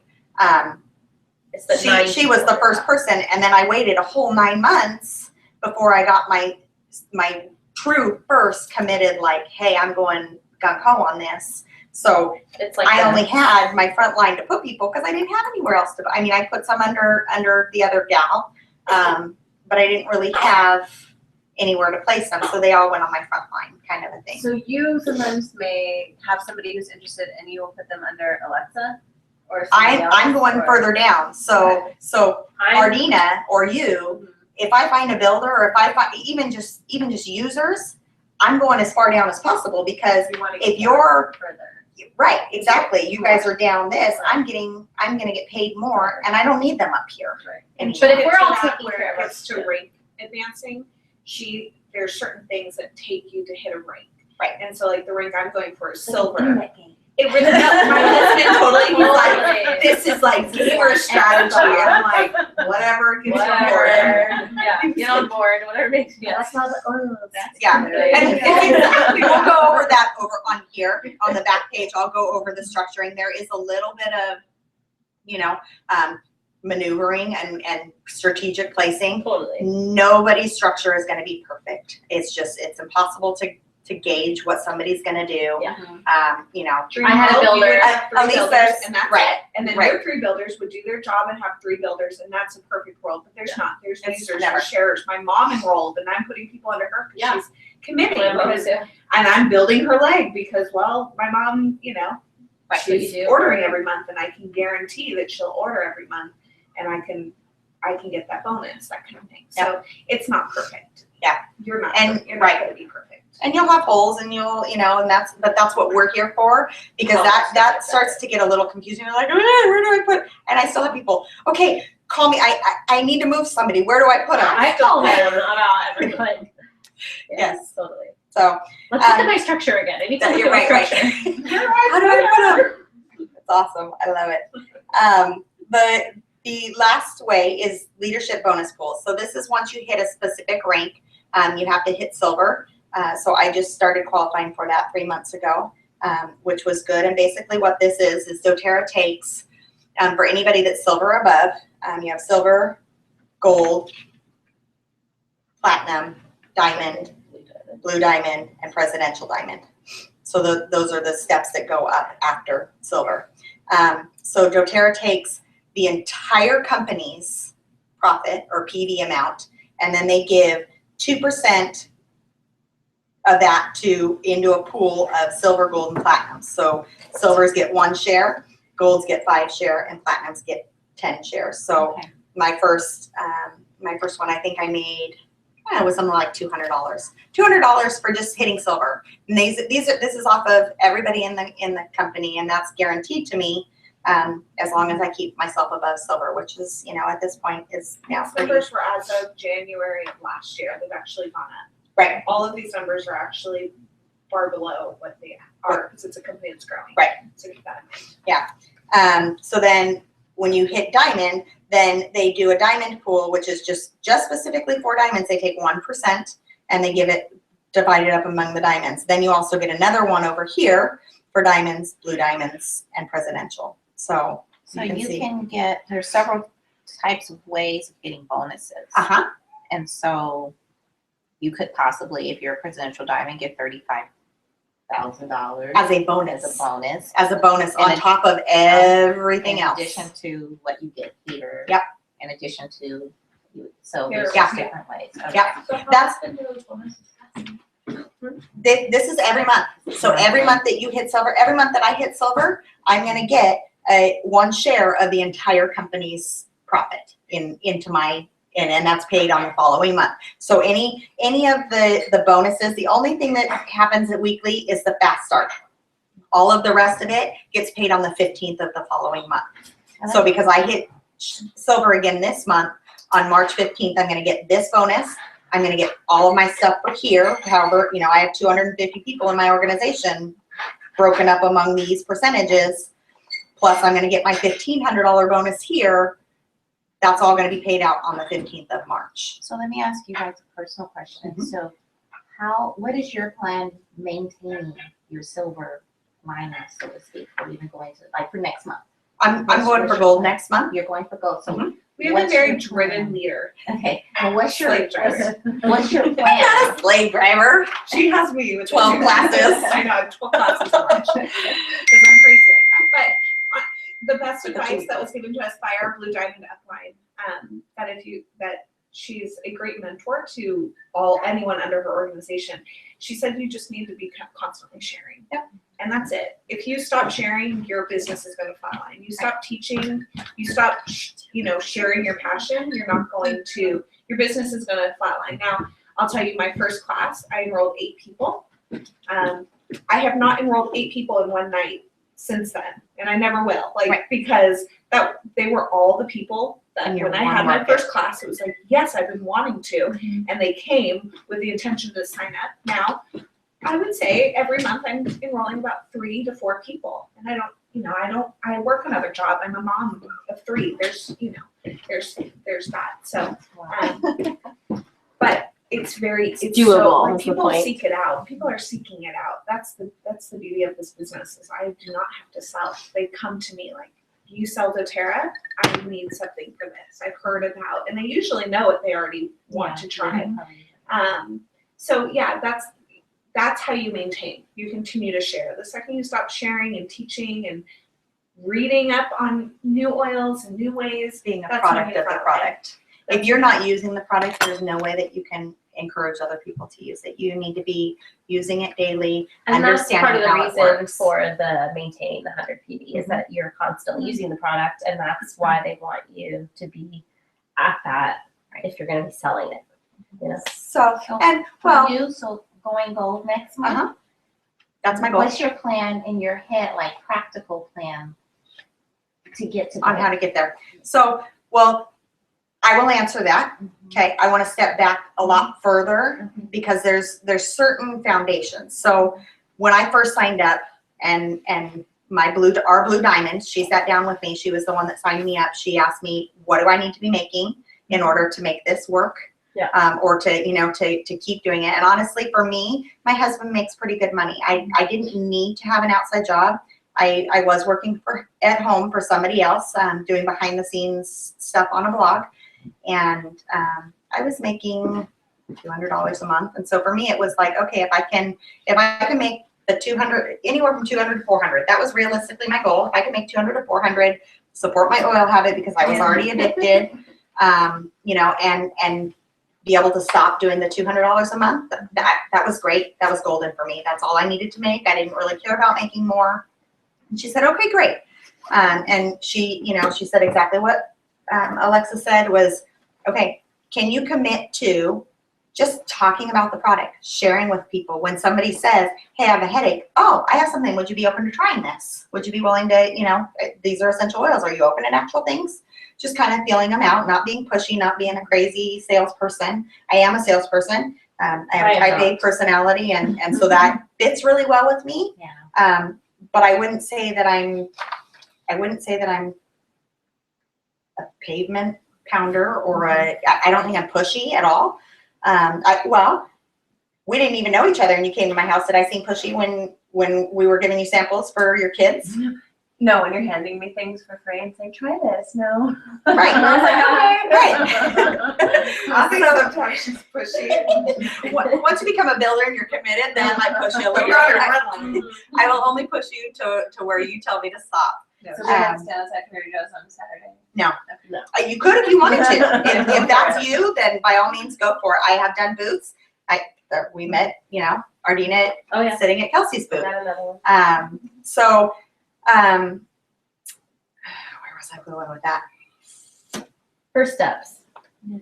It's the 9 She was the first person, and then I waited a whole 9 months before I got my true first committed, like, hey, I'm going gung-ho on this. So It's like I the- only had my front line to put people because I didn't have anywhere else to. I mean, I put some under the other gal, but I didn't really have anywhere to place them, so they all went on my front line, kind of a thing. So you sometimes may have somebody who's interested and you will put them under Alexa or somebody else? I'm going or- further down. So I'm- Ardina or you, if I find a builder, or if I find even just users, I'm going as far down as possible because You wanna if get you're further. right, exactly, you guys are down this, I'm gonna get paid more, and I don't need them up here. Right. anymore. But if Get we're to all that taking where care it of gets our- to rank advancing, there's certain things that take you to hit a rank. Right. And so like the rank I'm going for is silver. Internet game. It really, no, my husband totally was like, this is like gamer strategy. I'm like, whatever gets you Whatever. bored. Yeah, get on board, whatever makes you. That's not, that's. Yeah. good. And exactly, we'll go over that over on here, on the back page, I'll go over the structuring. There is a little bit of, maneuvering and strategic placing. Totally. Nobody's structure is gonna be perfect. It's impossible to gauge what somebody's gonna do. Yeah. Three I had a build- you builder. would have three Elise builders, says, and that's right, it. And then right. your 3 builders would do their job and have 3 builders, and that's a perfect world. But there's not. There's It's users, never. there's sharers. My mom enrolled, and I'm putting people under her Yeah. because she's committing. My mom Because, too. and I'm building her leg because, well, my mom, Right, so she's you do. ordering every month, and I can guarantee that she'll order every month, and I can get that bonus, that kind of thing. So it's not perfect. Yeah. You're not. And- you're right. not going to be perfect. And you'll have holes and and that's what we're here for, because Oh, that that's starts to get a little confusing. You're like, where do I put? And I still have people, okay, call me, I need to move somebody. Where do I put them? I call them about everyone. Yes. Totally. So, Let's look at my structure again. I need to look you're at my right, structure. How do I put them? That's awesome. I love it. The last way is leadership bonus pools. So this is once you hit a specific rank, you have to hit silver. So I just started qualifying for that 3 months ago, which was good. And basically what this is doTERRA takes, for anybody that's silver or above, you have silver, gold, platinum, diamond, blue diamond, and presidential diamond. So those are the steps that go up after silver. So doTERRA takes the entire company's profit or PV amount, and then they give 2% of that into a pool of silver, gold, and platinum. So silvers get 1 share, golds get 5 share, and platinums get 10 shares. So Okay. my first one, I think I made, it was something like $200. $200 for just hitting silver. And this is off of everybody in the company, and that's guaranteed to me as long as I keep myself above silver, which is, at this point is now These pretty. numbers were as of January of last year. They've actually gone up. Right. All of these numbers are actually far below what they are because it's a company that's growing. Right. So keep that in mind. So then when you hit diamond, then they do a diamond pool, which is just specifically for diamonds. They take 1% and they give it divided up among the diamonds. Then you also get another one over here for diamonds, blue diamonds, and presidential. So So you can you see. can get, there's several types of ways of getting bonuses. Uh-huh. And so you could possibly, if you're a presidential diamond, get $35,000 As a bonus. as a bonus. As a bonus on And top of everything in else. addition to what you get here. Yep. In addition to, so Here. there's Yeah. just different ways. Okay. Yeah. So how That's- often do those bonuses happen? This is every month. So every month that you hit silver, every month that I hit silver, I'm gonna get one share of the entire company's profit into my, and that's paid on the following month. So any of the bonuses, the only thing that happens at weekly is the fast start. All of the rest of it gets paid on the 15th of the following month. So because I hit silver again this month, on March 15th, I'm gonna get this bonus. I'm gonna get all of my stuff for here. However, I have 250 people in my organization broken up among these percentages. Plus I'm gonna get my $1,500 bonus here. That's all gonna be paid out on the 15th of March. So let me ask you guys a personal question. Mhm. So what is your plan maintaining your silver liners, so to speak, or even going to, like for next month? I'm going for gold next month. You're going for gold, so, Mhm. We have a What's very your driven plan? leader. okay, well, what's your Slave driver. what's your I'm plan? not a slave driver. She has me with 12 classes. I know, I have 12 classes in March. Because I'm crazy like that. But the best advice that was given to us by our Blue Diamond upline, that she's a great mentor to anyone under her organization. She said you just need to be constantly sharing. Yep. And that's it. If you stop sharing, your business is going to flatline. You stop teaching, you stop, sharing your passion, your business is going to flatline. Now, I'll tell you, my first class, I enrolled 8 people. I have not enrolled 8 people in one night since then, and I never will. Right. Because they were all the people that In your when I warm had my market. first class, it was like, yes, I've been wanting to, and they came with the intention to sign up. Now, I would say every month I'm enrolling about 3 to 4 people, and I work another job. I'm a mom of 3. There's that. So, but it's doable, so, like, that's the people point. seek it out. People are seeking it out. That's the beauty of this business is I do not have to sell. They come to me like, you sell doTERRA? I need something for this. I've heard about, and they usually know it. They already want to try. So yeah, that's how you maintain. You continue to share. The second you stop sharing and teaching and reading up on new oils and new ways, Being a that's product when you of the flatline. product. If you're not using the product, there's no way that you can encourage other people to use it. You need to be using it daily, And that's part of understanding the how it reason works. for the maintaining the 100 PV is that you're constantly using the product, and that's why they want you to be at that if you're going to be selling it. So, So and for well, you, so going gold next month. uh-huh. That's my goal What's your plan in your head, like practical plan to get to on gold? how to get there. So, well, I will answer that. Okay, I want to step back a lot further because there's certain foundations. So when I first signed up and our Blue Diamond, she sat down with me. She was the one that signed me up. She asked me, what do I need to be making in order to make this work? Yeah. Or to keep doing it. And honestly, for me, my husband makes pretty good money. I didn't need to have an outside job. I was working at home for somebody else, doing behind the scenes stuff on a blog. And I was making $200 a month. And so for me, it was like, okay, if I can make the 200, anywhere from 200 to 400, that was realistically my goal. If I could make 200 to 400, support my oil habit because I was already addicted, and be able to stop doing the $200 a month. That was great. That was golden for me. That's all I needed to make. I didn't really care about making more. And she said, okay, great. And she said exactly what Alexa said was, okay, can you commit to just talking about the product, sharing with people? When somebody says, hey, I have a headache. Oh, I have something. Would you be open to trying this? Would you be willing to, these are essential oils. Are you open to natural things? Just kind of feeling them out, not being pushy, not being a crazy salesperson. I am a salesperson. I have a type A personality, and so that fits really well with me. Yeah. But I wouldn't say that I'm a pavement pounder or I don't think I'm pushy at all. we didn't even know each other and you came to my house. Did I seem pushy when we were giving you samples for your kids? No, when you're handing me things for free and saying, try this, no. Right. I was like, Right. I think sometimes she's pushy. Once you become a builder and you're committed, then I push you a little bit. I will only push you to where you tell me to stop. So we're downstairs at Trader Joe's on Saturday. No. No. You could if you wanted to. If that's you, then by all means go for it. I have done booths. We met, Ardina Oh, yeah. sitting at Kelsey's booth. Got another one. Where was I going with that? First steps.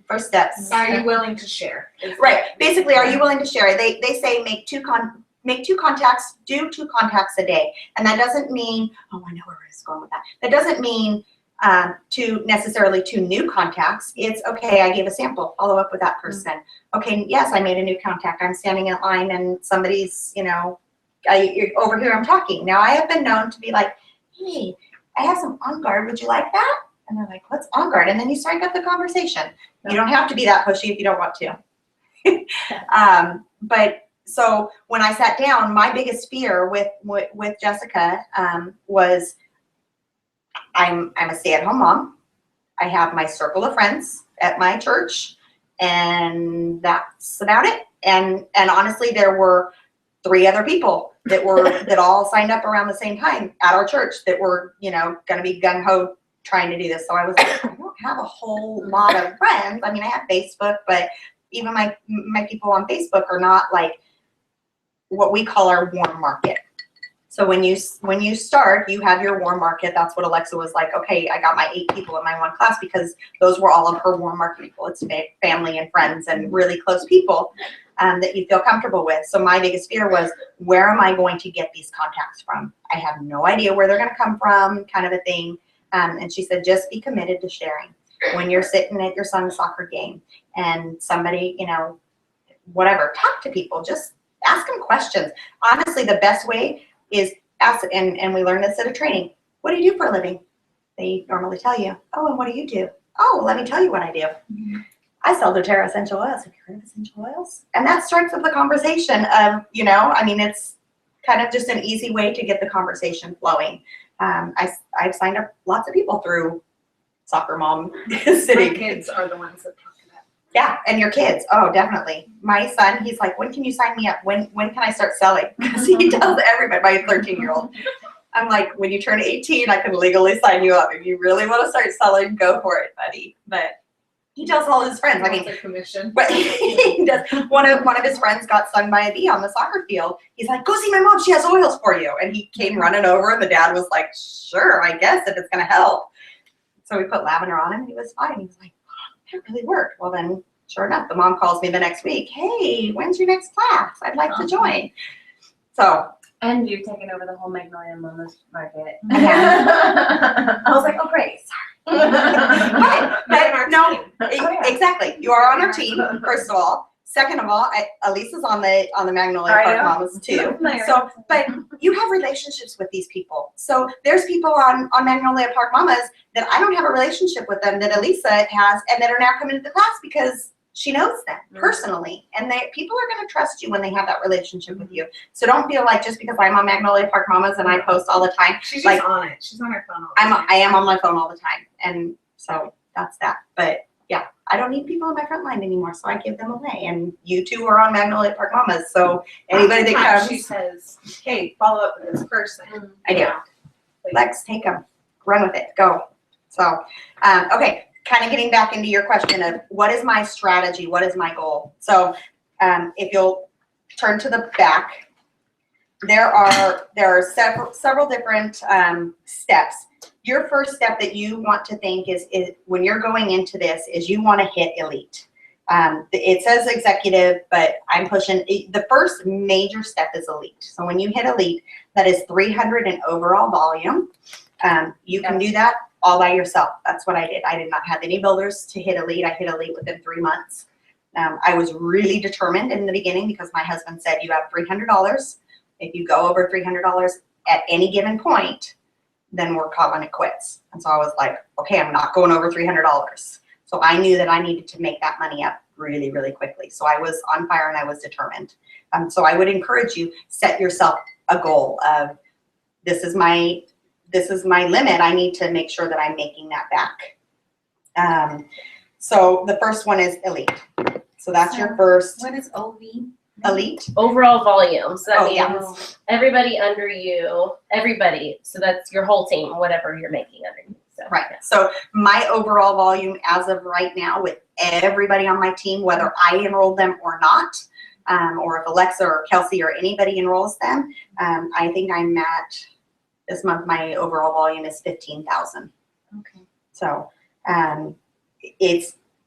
First steps. Are you willing to share? Right. Basically, are you willing to share? They say make two contacts, do 2 contacts a day. And that doesn't mean, oh, I know where it's going with that. That doesn't mean necessarily 2 new contacts. It's okay, I gave a sample, follow up with that person. Okay, yes, I made a new contact. I'm standing in line and somebody's, you're over here, I'm talking. Now I have been known to be like, hey, I have some On Guard, would you like that? And they're like, what's On Guard? And then you strike up the conversation. You don't have to be that pushy if you don't want to. But so when I sat down, my biggest fear with Jessica was I'm a stay-at-home mom. I have my circle of friends at my church, and that's about it. And honestly, there were 3 other people that all signed up around the same time at our church that were, going to be gung-ho trying to do this. So I was like, I don't have a whole lot of friends. I mean, I have Facebook, but even my people on Facebook are not like what we call our warm market. So when you start, you have your warm market. That's what Alexa was like, okay, I got my 8 people in my one class because those were all of her warm market people. It's family and friends and really close people that you feel comfortable with. So my biggest fear was, where am I going to get these contacts from? I have no idea where they're going to come from, kind of a thing. And she said, just be committed to sharing. When you're sitting at your son's soccer game and somebody, whatever, talk to people, just ask them questions. Honestly, the best way is ask, and we learned this at a training. What do you do for a living? They normally tell you. Oh, and what do you do? Oh, well, let me tell you what I do. I sell doTERRA essential oils. Have you heard of essential oils? And that starts with the conversation of, it's kind of just an easy way to get the conversation flowing. I've signed up lots of people through Soccer Mom City. My kids are the ones that talk about it. Yeah, and your kids. Oh, definitely. My son, he's like, when can you sign me up? When can I start selling? Because he tells everybody, my 13-year-old. I'm like, when you turn 18, I can legally sign you up. If you really want to start selling, go for it, buddy. But he tells all his friends. I mean, a commission. but he does. One of his friends got stung by a bee on the soccer field. He's like, go see my mom. She has oils for you. And he came running over, and the dad was like, sure, I guess, if it's going to help. So we put lavender on him, and he was fine. He was like, oh, that really worked. Well, then, sure enough, the mom calls me the next week. Hey, when's your next class? I'd like to join. So. And you've taken over the whole Magnolia Mama's Market. I was like, oh, great. but no, exactly. You are on our team, first of all. Second of all, Elisa's on the Magnolia Park Mamas too. So, but you have relationships with these people. So there's people on Magnolia Park Mamas that I don't have a relationship with them that Elisa has, and that are now coming to the class because she knows them personally. And people are going to trust you when they have that relationship with you. So don't feel like just because I'm on Magnolia Park Mamas and I post all the time. She's like, just on it. She's on her phone all the time. I am on my phone all the time. And so that's that. But yeah, I don't need people on my front line anymore, so I give them away. And you two are on Magnolia Park Mamas, so anybody that comes. She says, hey, follow up with this person. I do. Lex, take them. Run with it. Go. So, okay, kind of getting back into your question of what is my strategy? What is my goal? So if you'll turn to the back, there are several different steps. Your first step that you want to think is when you're going into this is you want to hit elite. It says executive, but I'm pushing. The first major step is elite. So when you hit elite, that is 300 in overall volume. You can do that all by yourself. That's what I did. I did not have any builders to hit elite. I hit elite within 3 months. I was really determined in the beginning because my husband said, you have $300. If you go over $300 at any given point, then we're calling it quits. And so I was like, okay, I'm not going over $300. So I knew that I needed to make that money up really, really quickly. So I was on fire and I was determined. So I would encourage you, set yourself a goal of this is my limit. I need to make sure that I'm making that back. So the first one is elite. So that's your first What is OV? elite. Overall volume. So that Oh, means yeah. everybody under you, everybody. So that's your whole team, whatever you're making under you. So, Right. So my overall volume as of right now with everybody on my team, whether I enrolled them or not, or if Alexa or Kelsey or anybody enrolls them, I think I'm at, this month, my overall volume is 15,000. Okay. So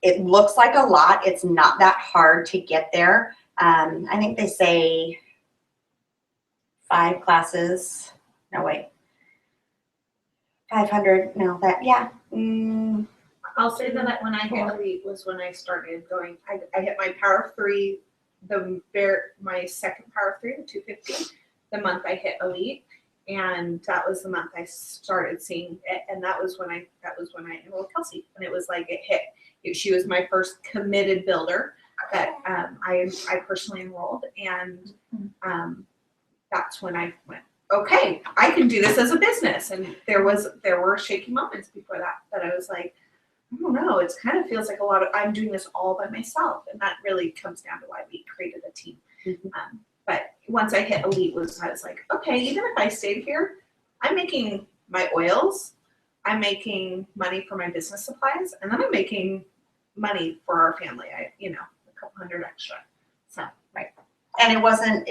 it looks like a lot. It's not that hard to get there. I think they say 5 classes. No, wait. 500. No, that, yeah. I'll say that when I hit elite was when I started going. I hit my power of 3, my second power of 3, the 250. The month I hit elite, and that was the month I started seeing it. And that was when I enrolled Kelsey, and it was like it hit. She was my first committed builder that I personally enrolled, and that's when I went, okay, I can do this as a business. And there were shaky moments before that I was like, I don't know, it kind of feels like I'm doing this all by myself. And that really comes down to why we created a team. Mm-hmm. But once I hit elite I was like, okay, even if I stayed here, I'm making my oils, I'm making money for my business supplies, and then I'm making money for our family. A couple hundred extra. So, right. And it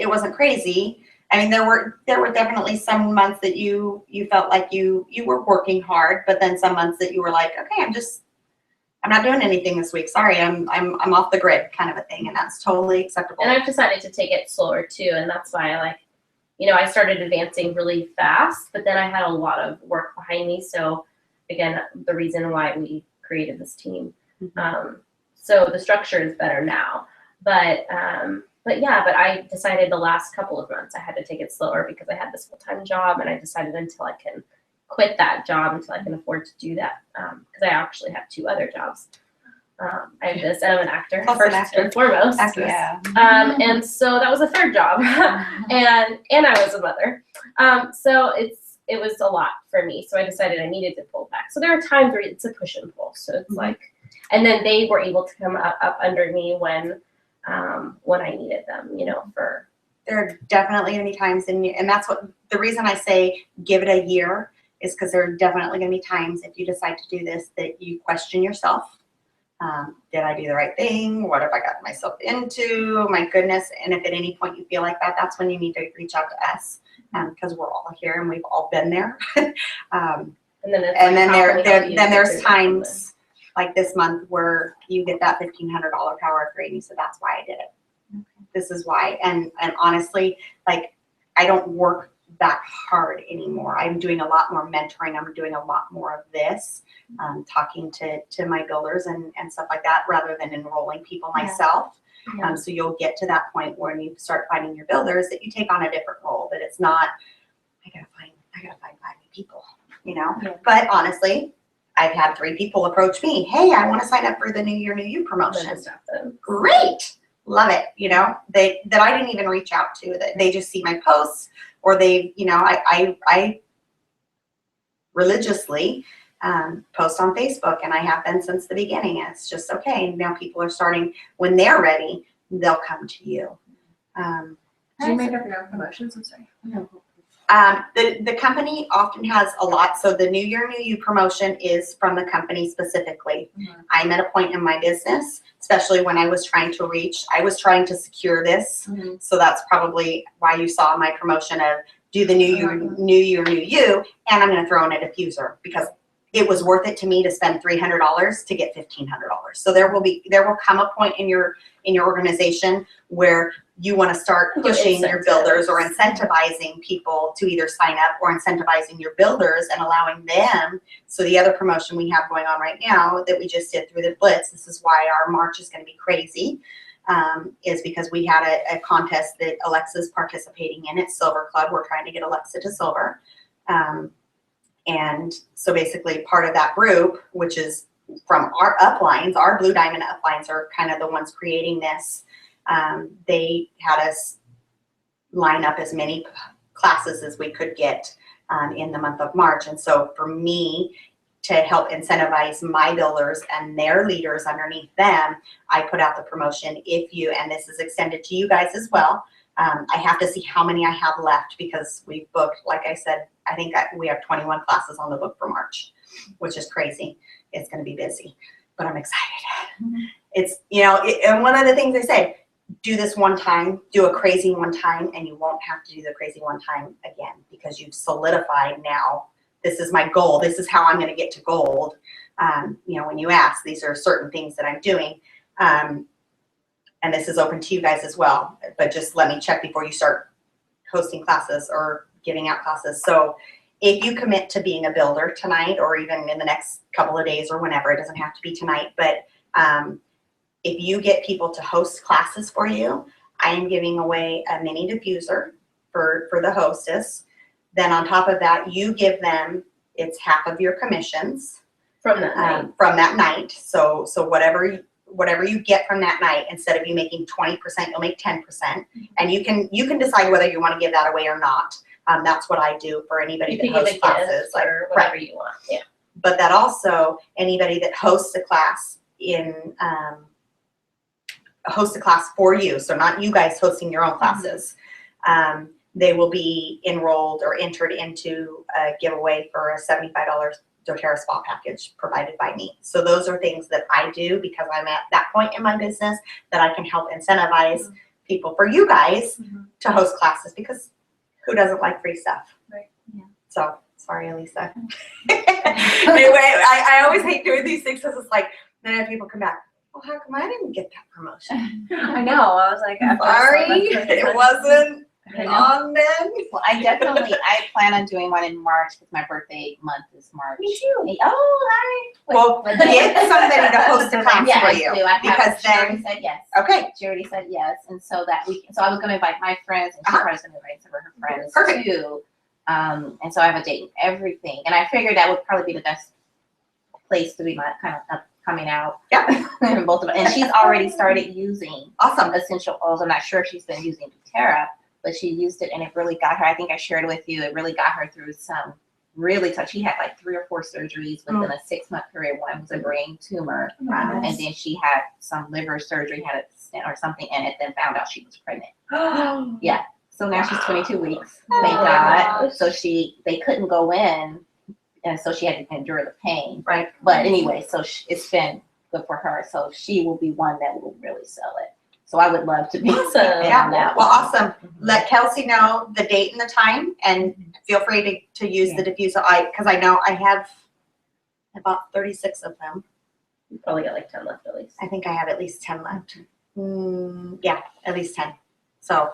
wasn't crazy. I mean, there were definitely some months that you felt like you were working hard, but then some months that you were like, okay, I'm not doing anything this week. Sorry, I'm off the grid, kind of a thing, and that's totally acceptable. and I've decided to take it slower too, and that's why I started advancing really fast, but then I had a lot of work behind me. So again, the reason why we created this team. So the structure is better now, but I decided the last couple of months I had to take it slower because I had this full-time job, and I decided until I can quit that job, until I can afford to do that, because I actually have 2 other jobs. I have this, and I'm an actor Also first an actor. and foremost. Actress. Yeah. And so that was a 3rd job, and I was a mother. So it was a lot for me. So I decided I needed to pull back. So there are times where it's a push and pull. So it's like, and then they were able to come up under me when I needed them, for. There are definitely going to be times, and that's what the reason I say give it a year is because there are definitely going to be times if you decide to do this that you question yourself. Did I do the right thing? What have I gotten myself into? My goodness. And if at any point you feel like that, that's when you need to reach out to us, because we're all here and we've all been there. And then there's times like this month where you get that $1,500 power upgrade, and you said, that's why I did it. Okay. This is why. And honestly, like, I don't work that hard anymore. I'm doing a lot more mentoring. I'm doing a lot more of this, talking to my builders and stuff like that, rather than enrolling people myself. Yeah. So you'll get to that point where you start finding your builders that you take on a different role, but it's not, I gotta find 5 new people, Yeah. But honestly, I've had 3 people approach me. Hey, I want to sign up for the New Year, New You promotion. Great. Love it. That I didn't even reach out to, that they just see my posts, or they, I religiously post on Facebook, and I have been since the beginning. And it's just okay. Now people are starting, when they're ready, they'll come to you. Do you make up your own promotions? I'm sorry. No. The company often has a lot. So the New Year, New You promotion is from the company specifically. I'm at a point in my business, especially when I was trying to secure this. So that's probably why you saw my promotion of do the New Year, New You, and I'm going to throw in a diffuser, because it was worth it to me to spend $300 to get $1,500. So there will come a point in your organization where you want to start pushing your builders or incentivizing people to either sign up, or incentivizing your builders and allowing them. So the other promotion we have going on right now that we just did through the Blitz, this is why our March is going to be crazy, is because we had a contest that Alexa's participating in. It's Silver Club. We're trying to get Alexa to silver. And so basically part of that group, which is from our uplines, our Blue Diamond uplines are kind of the ones creating this. They had us line up as many classes as we could get in the month of March. And so for me to help incentivize my builders and their leaders underneath them, I put out the promotion. If you, and this is extended to you guys as well, I have to see how many I have left because we've booked, like I said, I think we have 21 classes on the book for March, which is crazy. It's going to be busy, but I'm excited. It's, you know, and one of the things they say, do this one time, do a crazy one time, and you won't have to do the crazy one time again because you've solidified now, this is my goal. This is how I'm going to get to gold. You know, when you ask, these are certain things that I'm doing. And this is open to you guys as well, but just let me check before you start hosting classes or giving out classes. So if you commit to being a builder tonight or even in the next couple of days or whenever, it doesn't have to be tonight, but if you get people to host classes for you, I am giving away a mini diffuser for the hostess. Then on top of that, you give them, it's half of your commissions. From that night. From that night. So whatever you get from that night, instead of you making 20%, you'll make 10%. And you can decide whether you want to give that away or not. That's what I do for anybody that hosts classes. Like, or whatever you want. Yeah. But that also, anybody that hosts a class host a class for you, so not you guys hosting your own classes, they will be enrolled or entered into a giveaway for a $75 doTERRA spa package provided by me. So those are things that I do because I'm at that point in my business that I can help incentivize people for you guys to host classes, because who doesn't like free stuff? Right. Yeah. So sorry, Elisa. Anyway, I always hate doing these things because it's like, then people come back, well, how come I didn't get that promotion? I know. I was like, Sorry, it wasn't on then. Well, I plan on doing one in March because my birthday month is March. Me too. Oh, hi. Well, get somebody to host a class Yeah, for I you. do. I Because she already then, said yes. okay, She already said yes, and so that we. So I was going to invite my friends, and she was going to invite some of her friends Perfect. too. And so I have a date and everything, and I figured that would probably be the best place to be my kind of coming out. Yeah. And both of them, and she's already started using awesome. essential oils. I'm not sure if she's been using doTERRA, but she used it and it really got her. I think I shared with you. It really got her through some really tough. She had like 3 or 4 surgeries within a 6-month period. One was a brain tumor, and then she had some liver surgery, had a stent or something in it. Then found out she was pregnant. Yeah. So now she's 22 weeks. Thank God. So they couldn't go in, and so she had to endure the pain. Right. But anyway, so it's been good for her. So she will be one that will really sell it. So I would love to be Awesome. Yeah. on that Well, one. awesome. Let Kelsey know the date and the time, and feel free to use the diffuser. Because I know I bought 36 of them. You probably got like 10 left at least. I think I have at least 10 left. Yeah, at least 10. So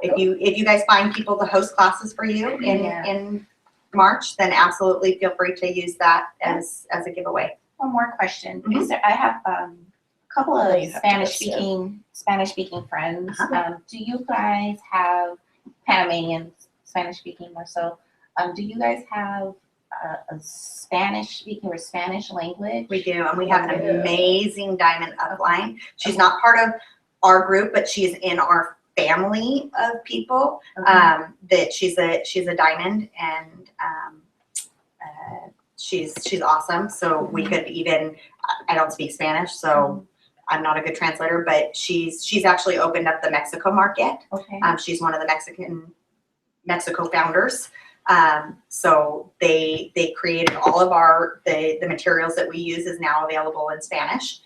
if you guys find people to host classes for you in March, then absolutely feel free to use that as a giveaway. One more question. Is there, I have a couple Oh, of you have to go Spanish speaking friends. Do you guys have Panamanians, Spanish speaking more so? Do you guys have a Spanish speaking or Spanish language? We do, and we have an amazing diamond upline. She's not part of our group, but she's in our family of people. That she's a diamond, and she's awesome. So we could even, I don't speak Spanish, so I'm not a good translator, but she's actually opened up the Mexico market. Okay. She's one of the Mexico founders. So they created all of the materials that we use is now available in Spanish.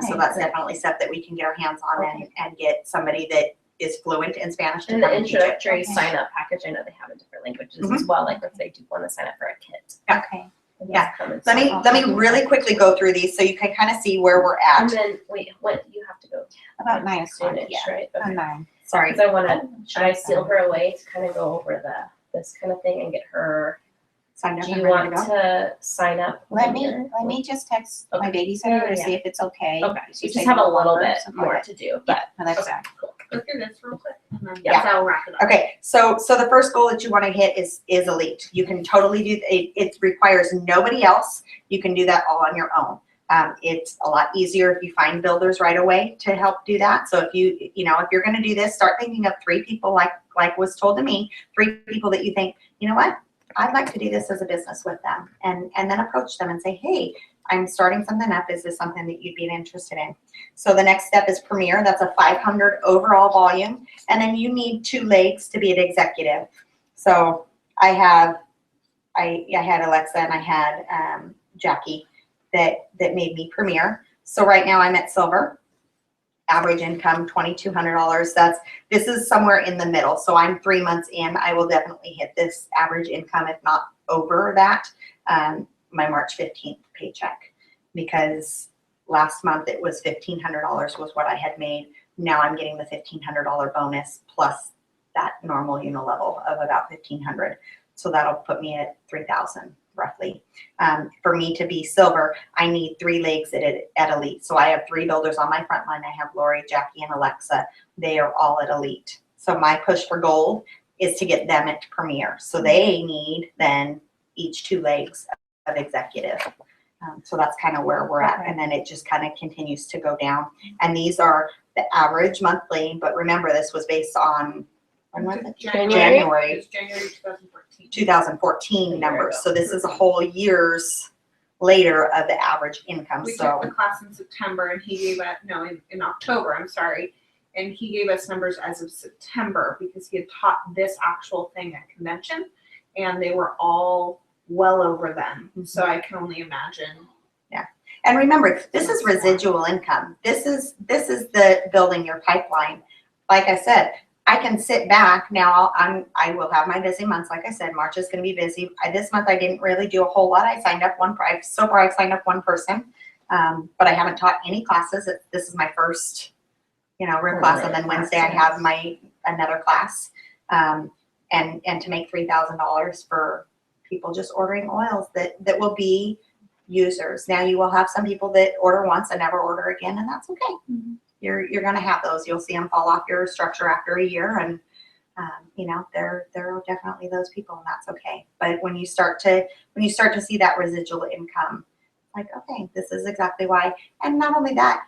So that's definitely stuff that we can get our hands on and get somebody that is fluent in Spanish. And the introductory sign up package, I know they have in different languages as well. Like if they do want to sign up for a kit. Okay. Yeah. Let me really quickly go through these so you can kind of see where we're And at. then wait, what you have to go About 9 o'clock. soonish, Yeah. right? About Okay. 9. Sorry. Because I want to, should I seal her away to kind of go over this kind of thing and get her? Signed up Do and you ready to want go. to sign up? Let later? me just text my Okay. babysitter to Yeah. see if it's okay. Okay, She's you just taking have a little little longer, bit so- more to do, but No, that's okay, cool. Go through this real quick, and then Yeah. I'll wrap it up. Okay, so the first goal that you want to hit is elite. You can totally do it. It requires nobody else. You can do that all on your own. It's a lot easier if you find builders right away to help do that. So if if you're going to do this, start thinking of 3 people like was told to me, 3 people that you think, you know what, I'd like to do this as a business with them, and then approach them and say, hey, I'm starting something up. Is this something that you'd be interested in? So the next step is Premier. That's a 500 overall volume, and then you need 2 legs to be an executive. So I had Alexa and I had Jackie that made me Premier. So right now I'm at Silver. Average income $2,200. This is somewhere in the middle. So I'm 3 months in. I will definitely hit this average income, if not over that, my March 15th paycheck, because last month it was $1,500 was what I had made. Now I'm getting the $1,500 bonus plus that normal level of about $1,500. So that'll put me at $3,000 roughly. For me to be Silver, I need 3 legs at Elite. So I have 3 builders on my front line. I have Lori, Jackie, and Alexa. They are all at Elite. So my push for gold is to get them at Premier. So they need then each 2 legs of executive. So that's kind of where we're at. And then it just kind of continues to go down. And these are the average monthly, but remember this was based on, when was it? January. It's January 2014. 2014 numbers. So this is a whole year's later of the average income. We So took the class in September, and he gave us in October. I'm sorry, and he gave us numbers as of September because he had taught this actual thing at convention, and they were all well over them. So I can only imagine. yeah, and remember, this is residual income. This is the building your pipeline. Like I said, I can sit back now. I will have my busy months. Like I said, March is going to be busy. This month I didn't really do a whole lot. I signed up so far I've signed up 1 person, but I haven't taught any classes. This is my first, real class, and then Wednesday I have another class, and to make $3,000 for people just ordering oils that will be users. Now you will have some people that order once and never order again, and that's okay. Mm-hmm. You're going to have those. You'll see them fall off your structure after a year, and there are definitely those people, and that's okay. But when you start to see that residual income, like, okay, this is exactly why. And not only that,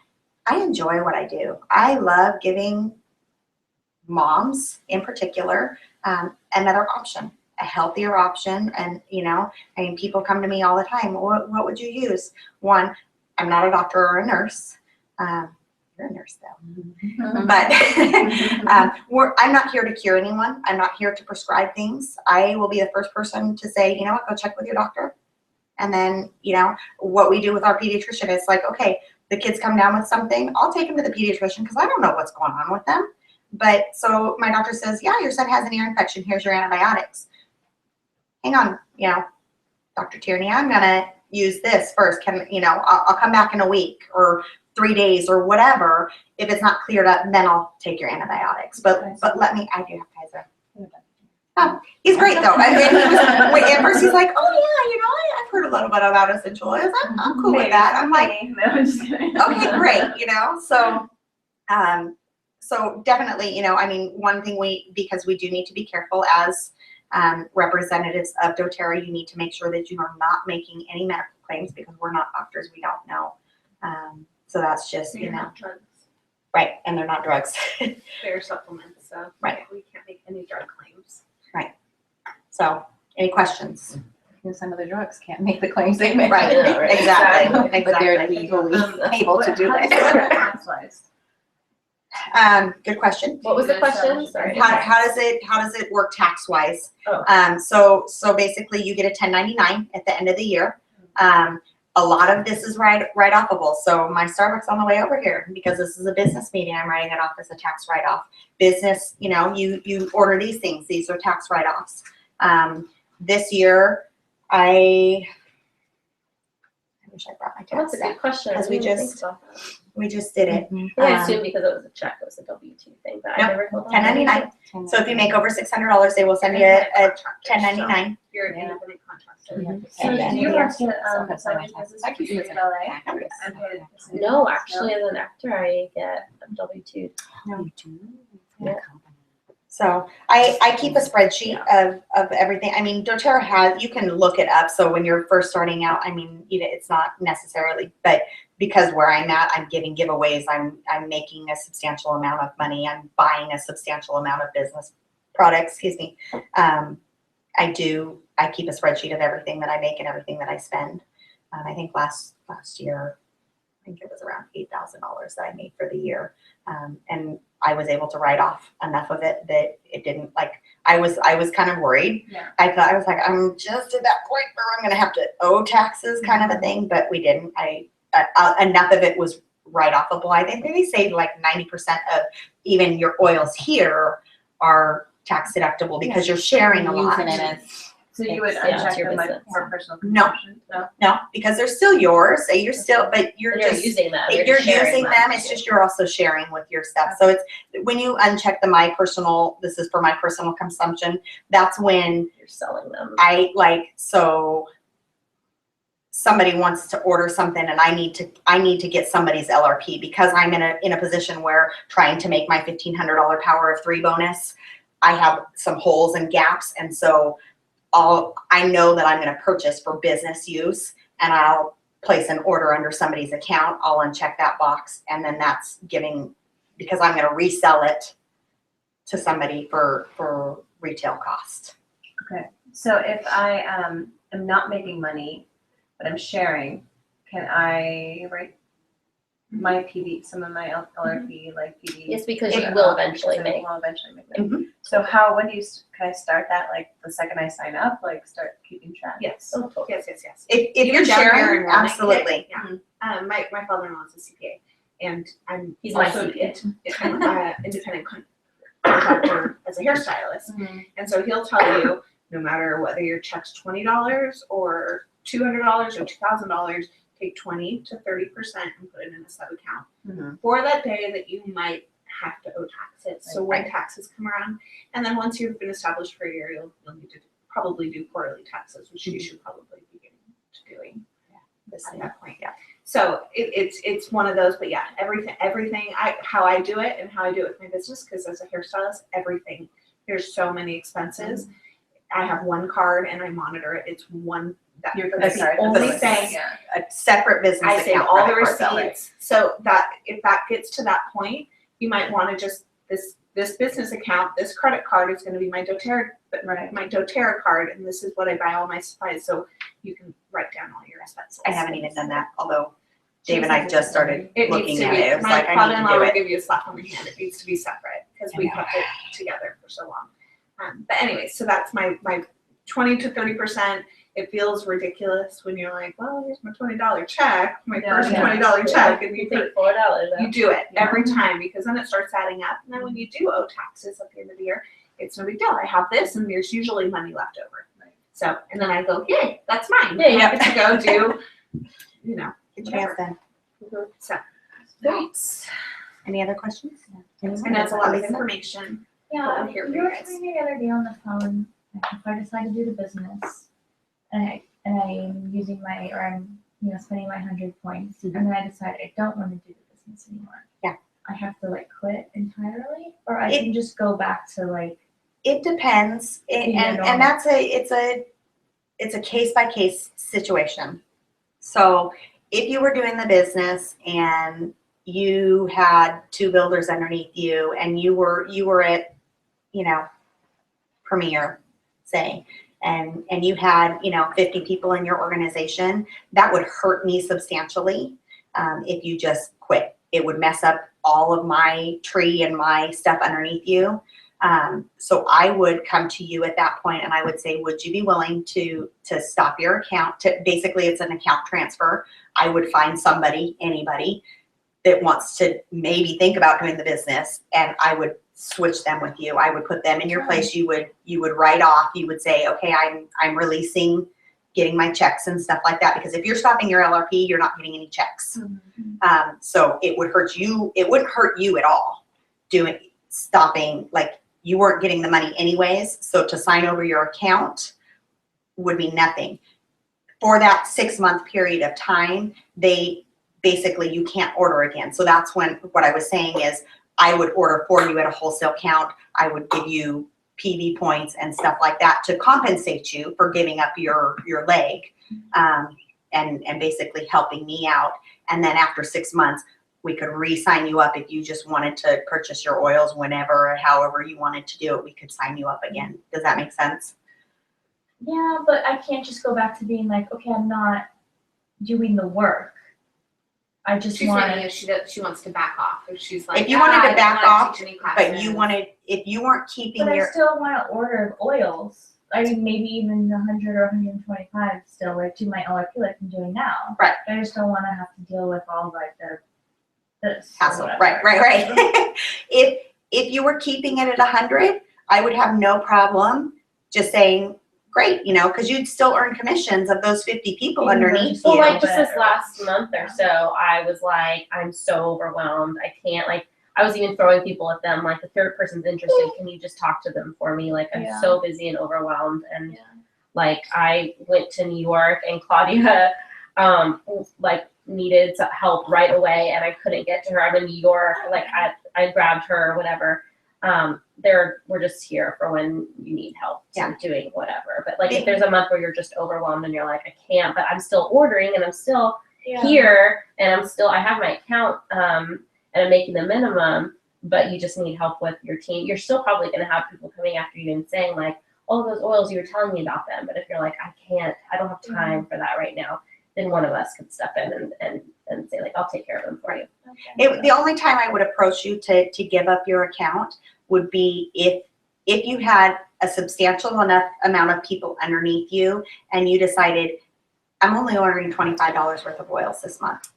I enjoy what I do. I love giving moms in particular another option, a healthier option. And people come to me all the time. What would you use? One, I'm not a doctor or a nurse. You're a nurse though. But I'm not here to cure anyone. I'm not here to prescribe things. I will be the first person to say, you know what, go check with your doctor. And then, what we do with our pediatrician is like, okay, the kids come down with something, I'll take them to the pediatrician because I don't know what's going on with them. But so my doctor says, yeah, your son has an ear infection. Here's your antibiotics. Hang on, Dr. Tierney, I'm going to use this first. I'll come back in a week or 3 days or whatever. If it's not cleared up, then I'll take your antibiotics. But I do have Kaiser. Oh, he's great though. At first he's like, oh yeah, I've heard a little bit about essential oils. I'm cool with that. I'm like, no, I'm just kidding. okay, great. So definitely, one thing because we do need to be careful as representatives of doTERRA, you need to make sure that you are not making any medical claims because we're not doctors. We don't know. So that's just, They're not drugs. Right, and they're not drugs. They're supplements, so Right. we can't make any drug claims. So, any questions? Some of the drugs can't make the claims they make. Right, Yeah, right. exactly. But they're legally able to do it. Good question. What was the question? Sorry. How does it work tax wise? Oh. So basically you get a 1099 at the end of the year. A lot of this is write-offable. So my Starbucks on the way over here, because this is a business meeting, I'm writing it off as a tax write-off. Business, you order these things. These are tax write-offs. This year, I wish I brought my tax That's a set. good question. Because I didn't think so. we just did it. I assumed because it was a check, it was a W-2 thing, but Nope. I never told them. 1099. So if you make over $600, they will send you a 1099. You're an independent contractor. So And then do you we have have to sign your business certificate of LA? No, actually, as an actor, I get a W-2. No. Yeah. So I keep a spreadsheet of everything. I mean, doTERRA has, you can look it up. So when you're first starting out, I mean, you know, it's not necessarily, but because where I'm at, I'm giving giveaways. I'm making a substantial amount of money. I'm buying a substantial amount of business products, excuse me. I keep a spreadsheet of everything that I make and everything that I spend. I think last year, I think it was around $8,000 that I made for the year. And I was able to write off enough of it that it didn't, like, I was kind of worried. Yeah. I was like, I'm just at that point where I'm going to have to owe taxes kind of a thing, but we didn't. Enough of it was write-offable. I think they say like 90% of even your oils here are tax deductible because you're sharing a lot. Using it as, So you would Yeah, it's uncheck your them like business. for personal No. consumption? No. No, because they're still yours. So you're still, but you're And you're just using them. you're sharing using them. It's just you're also sharing with your stuff. So it's when you uncheck the my personal, this is for my personal consumption. That's when You're selling them. so somebody wants to order something and I need to get somebody's LRP because I'm in a position where trying to make my $1,500 power of 3 bonus, I have some holes and gaps, and so I know that I'm going to purchase for business use, and I'll place an order under somebody's account. I'll uncheck that box, and then that's giving, because I'm going to resell it to somebody for retail cost. Okay. So if I am not making money, but I'm sharing, can I write my PD, some of my LRP, like PD? It's because you will eventually because I make. will eventually make money. Mhm. So when do can I start that? Like the second I sign up, like start keeping track? Yes. Oh, totally. Yes. If Even you're down your sharing, enrollment absolutely. kit, yeah. My father-in-law is a CPA, and I'm He's my also CPA. independent contractor as a hairstylist. And so he'll tell you, no matter whether your check's $20 or $200 or $2,000, take 20 to 30% and put it in a sub account Mhm. for that day that you might have to owe taxes. So when taxes come around, and then once you've been established for a year, you'll need to probably do quarterly taxes, which you should probably be getting to doing at that point. Yeah. So it's one of those, but yeah, everything how I do it and how I do it with my business, because as a hairstylist, everything, there's so many expenses. I have one card and I monitor it. It's one that's the only thing. Yeah. A separate business I account. save all the credit card, receipts, so that if that gets to that point, you might want to just this business account, this credit card is going to be my doTERRA, my doTERRA card, and this is what I buy all my supplies. So you can write down all your expenses. I haven't even done that, although Dave and I just started It needs looking to at be. it. It was My like, I need father-in-law to do will it. give you a slap on the hand. It needs to be separate because we kept it together for so long. But anyway, so that's my 20 to 30%. It feels ridiculous when you're like, well, here's my $20 check, my first $20 check, and you take $4. you do it every time, because then it starts adding up. And then when you do owe taxes at the end of the year, it's no big deal. I have this, and there's usually money left over. So, and then I go, yay, that's mine. Yeah, I get to go do, Get your hands done. So, Any other questions? and that's a lot of information. Yeah, But I'm here for you you were guys. telling me the other day on the phone, like if I decide to do the business and I'm using I'm spending my 100 points and then I decide I don't want to do the business anymore. Yeah. I have to quit entirely, or I can just go back to It depends, and that's it's a case by case situation. So if you were doing the business and you had 2 builders underneath you, and you were at Premier, say, and you had 50 people in your organization, that would hurt me substantially if you just quit. It would mess up all of my tree and my stuff underneath you. So I would come to you at that point and I would say, would you be willing to stop your account? Basically, it's an account transfer. I would find anybody that wants to maybe think about doing the business, and I would switch them with you. I would put them in your place. You would write off. You would say, okay, I'm releasing, getting my checks and stuff like that. Because if you're stopping your LRP, you're not getting any checks. So it would hurt you. It wouldn't hurt you at all stopping, you weren't getting the money anyways. So to sign over your account would be nothing. For that 6-month period of time, basically you can't order again. So that's when what I was saying is I would order for you at a wholesale count. I would give you PV points and stuff like that to compensate you for giving up your leg, and basically helping me out. And then after 6 months, we could re-sign you up if you just wanted to purchase your oils whenever or however you wanted to do it. We could sign you up again. Does that make sense? Yeah, but I can't just go back to being like, okay, I'm not doing the work. I just She's want. saying if she wants to back off. If she's like, If you wanted to I don't back wanna off, teach any But classes. you wanted, if you weren't keeping But I your, still want to order oils. I mean, maybe even 100 or 125 still, like do my LRP like I'm doing now. Right. But I just don't want to have to deal with all like this. or hassle, whatever. right. If you were keeping it at 100, I would have no problem just saying, great, you know, because you'd still earn commissions of those 50 people Even though underneath just Well, you. like just this last month or so, I was like, I'm so overwhelmed. I can't, like, I was even throwing people at them, like, the third person's interested. Can you just talk to them for me? Like, I'm Yeah. so busy and overwhelmed. And, Yeah. like, I went to New York and Claudia, like, needed some help right away and I couldn't get to her. I'm in New York. Like, I grabbed her or whatever. We're just here for when you need help doing whatever. But, like, if there's a month where you're just overwhelmed and you're like, I can't, but I'm still ordering and I'm still here and I have my account, and I'm making the minimum, but you just need help with your team. You're still probably going to have people coming after you and saying like, oh, those oils, you were telling me about them. But if you're like, I don't have time for that right now, then one of us could step in and say like, I'll take care of them for you. The only time I would approach you to give up your account would be if you had a substantial enough amount of people underneath you and you decided, I'm only ordering $25 worth of oils this month.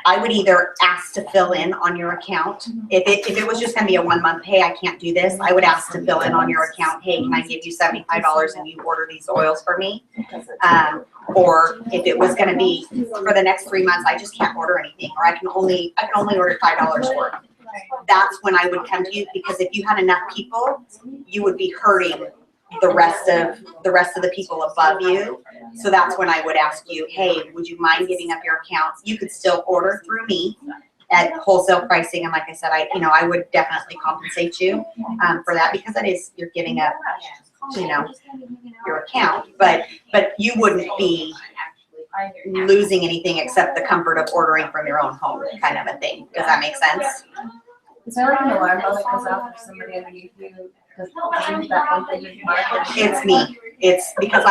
I would either ask to fill in on your account. If it was just gonna be a 1 month, hey, I can't do this, I would ask to fill in on your account, hey, can I give you $75 and you order these oils for me? Or if it was gonna be for the next 3 months, I just can't order anything, or I can only order $5 worth. That's when I would come to you, because if you had enough people, you would be hurting the rest of the people above you. So that's when I would ask you, hey, would you mind giving up your accounts? You could still order through me at wholesale pricing, and like I said, I would definitely compensate you for that, because that is, you're giving up, you know, your account, but you wouldn't be losing anything except the comfort of ordering from your own home, kind of a thing. Does that make sense? Is there like an alarm bell that goes off if somebody underneath you? It's me. It's because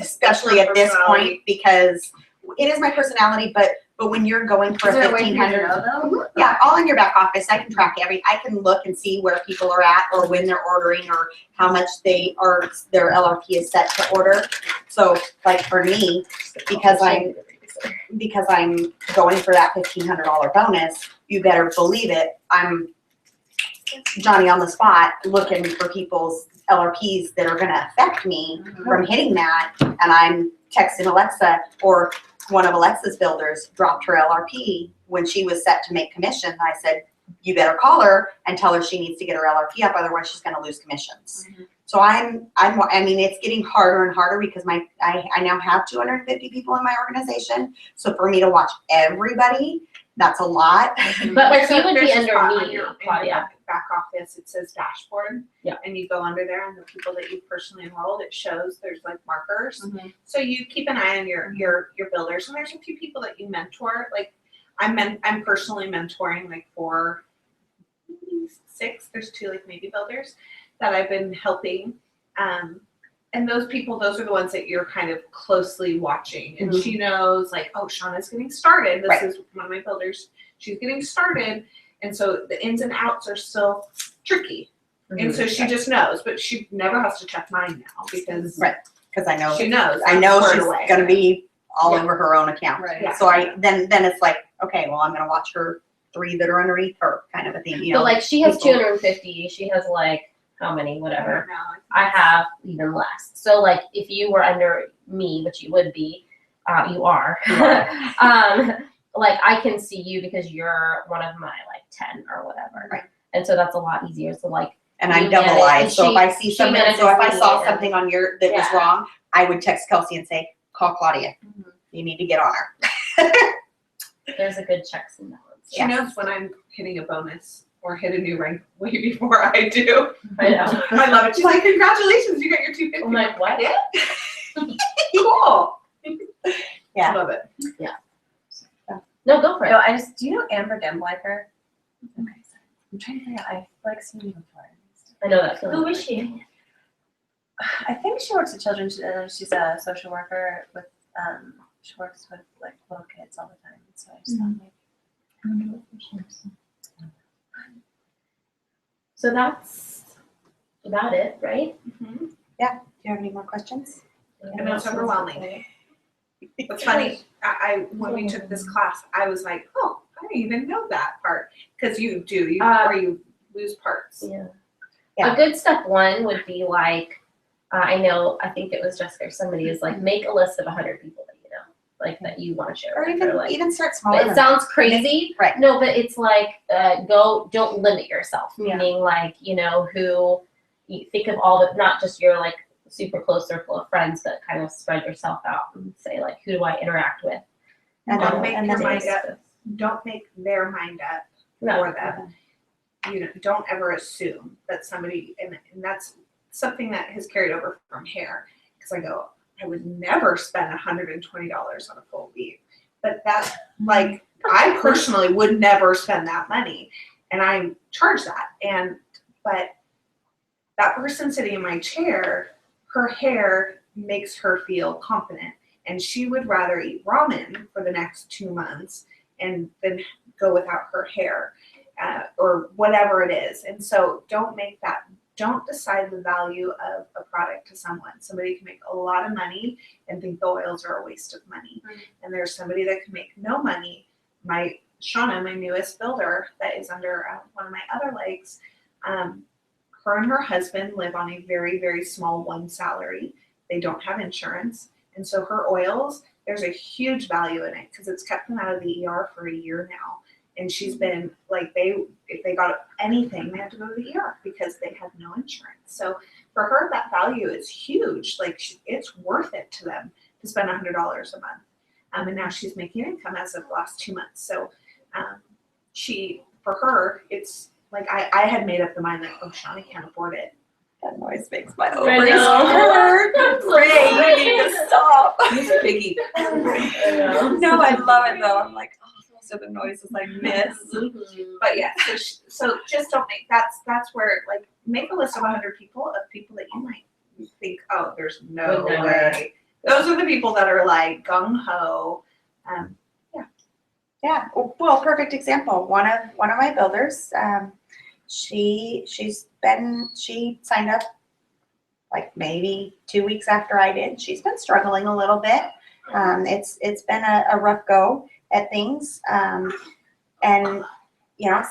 especially at this point, because it is my personality, but when you're going for a 1,500, yeah, all in your back office, I can track I can look and see where people are at, or when they're ordering, or how much their LRP is set to order. So like for me, because I'm going for that $1,500 bonus, you better believe it, I'm Johnny on the spot looking for people's LRPs that are gonna affect me from hitting that, and I'm texting Alexa, or one of Alexa's builders dropped her LRP when she was set to make commission. I said, you better call her and tell her she needs to get her LRP up, otherwise she's gonna lose commissions. So I mean, it's getting harder and harder because I now have 250 people in my organization. So for me to watch everybody, that's a lot. But you would be There's a spot under on me, your Claudia. back office, it says dashboard. Yeah. And you go under there, and the people that you personally enrolled, it shows there's like markers. So you keep an eye on your builders, and there's a few people that you mentor. Like I'm personally mentoring like 4, maybe 6. There's 2 like maybe builders that I've been helping. And those people, those are the ones that you're kind of closely watching. And she knows like, oh, Shauna's getting started. This is one of my builders. She's getting started. And so the ins and outs are still tricky. And so she just knows, but she never has to check mine now because I know she knows. I know I'm she's away. gonna be all over her own account. Yeah. So then it's like, okay, well, I'm gonna watch her 3 that are underneath her, kind of a thing. You know, But like she has people- 250, she has like how many, whatever. No, I have even less. So like if you were under me, which you would be, you are. Like I can see you because you're one of my like 10 or whatever. Right. And so that's a lot easier. So like And I'm you double manage- eyed, and so if I see she something, manages so if I me saw and- something on that was wrong, I would text Kelsey and say, call Claudia. You need to get on her. There's a good checks and balances. She knows when I'm hitting a bonus or hit a new rank way before I do. I know. I love it. She's like, congratulations, you got your 250. I'm like, what? Yeah. Cool. Yeah. Love it. No, go for it. No, do you know Amber Dembliker? Okay, sorry. I'm trying to figure out, I've like seen you before. I know that feeling. Who is she? I think she works at Children's, she's a social worker with, she works with like little kids all the time, so I just thought maybe. I wonder what she is. So that's about it, right? Do you have any more questions? And it's overwhelming. It's funny. I when we took this class, I was like, oh, I didn't even know that part. Because you do, or you lose parts. Yeah. Yeah. A good step one would be like, I think it was Jessica or somebody is like, make a list of 100 people that you know, like that you want to share. Or with, even like, even start but smaller. it sounds crazy. Right. No, but it's like, don't limit yourself. Yeah. Meaning like, who you think of all the, not just your like super close circle of friends, but kind of spread yourself out and say like, who do I interact with? And Don't then- make and your then mind it's- up. Don't make their mind up No. for them. Don't ever assume that somebody, and that's something that has carried over from hair. Because I would never spend $120 on a full weave. But that's like, I personally would never spend that money, and I charge that. But that person sitting in my chair, her hair makes her feel confident, and she would rather eat ramen for the next 2 months and then go without her hair, or whatever it is. And so don't decide the value of a product to someone. Somebody can make a lot of money and think the oils are a waste of money. And there's somebody that can make no money. Shauna, my newest builder that is under one of my other legs, her and her husband live on a very, very small one salary. They don't have insurance. And so her oils, there's a huge value in it because it's kept them out of the ER for a year now. And she's been like, if they got anything, they have to go to the ER because they have no insurance. So for her, that value is huge. Like it's worth it to them to spend $100 a month. And now she's making income as of the last 2 months. So for her, it's like I had made up the mind that, oh, Shauna can't afford it. That noise makes my I ovaries know. hurt. Ray, you need to stop. He's a biggie. No, I love it though. I'm like, oh, those are the noises I miss. But yeah, so just don't make, that's where, like, make a list of 100 people that you might think, oh, there's no Would never. way. Those are the people that are like gung ho. Yeah. Well, perfect example. One of my builders, she signed up like maybe 2 weeks after I did. She's been struggling a little bit. It's been a rough go at things. And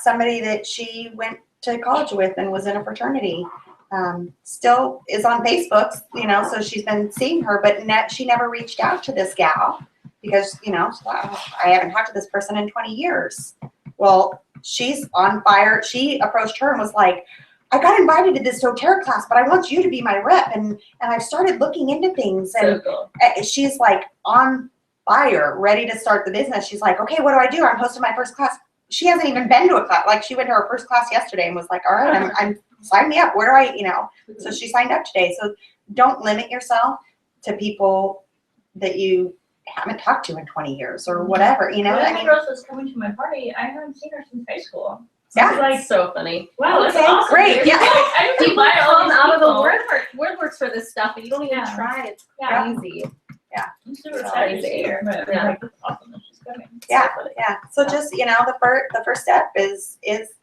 somebody that she went to college with and was in a fraternity, still is on Facebook, so she's been seeing her, but she never reached out to this gal because, I haven't talked to this person in 20 years. Well, she's on fire. She approached her and was like, I got invited to this doTERRA class, but I want you to be my rep. And I've started looking into things. And So cool. she's like on fire, ready to start the business. She's like, okay, what do? I'm hosting my first class. She hasn't even been to a class. Like she went to her first class yesterday and was like, all right, I'm sign me up. Where do I, so she signed up today. So don't limit yourself to people that you haven't talked to in 20 years or whatever, When the girl was coming to my party, I haven't seen her since high school. So Yeah. it's like, So funny. wow, that's Okay, awesome. great, dude. yeah. Like, I didn't People buy all come these out of the people. woodworks for this stuff, and you don't even Yeah. try. It's Yeah. crazy. I'm super It's excited to crazy. see her. But Yeah. I'm like, that's awesome that she's coming. Yeah. So funny. Yeah. So just, the first step is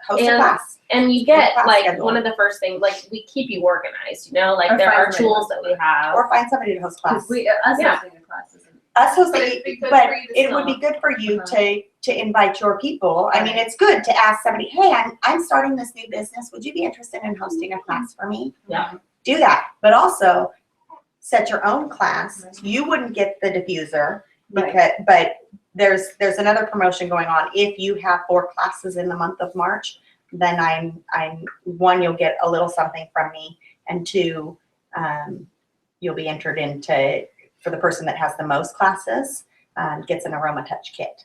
host a And- class. And you get Class like schedule. one of the first things, like we keep you organized, like Or there find are somebody tools else. that we have. Or find somebody to host class. Us Yeah. hosting a class isn't. Us hosting, But it'd be good but for you to it would be still- good for you Uh-huh. to invite your people. I mean, it's good to ask somebody, hey, I'm starting this new business. Would you be interested in hosting a class for me? Yeah. Do that. But also set your own class. You wouldn't get the diffuser but there's another promotion going on. If you have 4 classes in the month of March, then I'm 1, you'll get a little something from me, and 2, you'll be entered into, for the person that has the most classes, gets an Aroma Touch kit.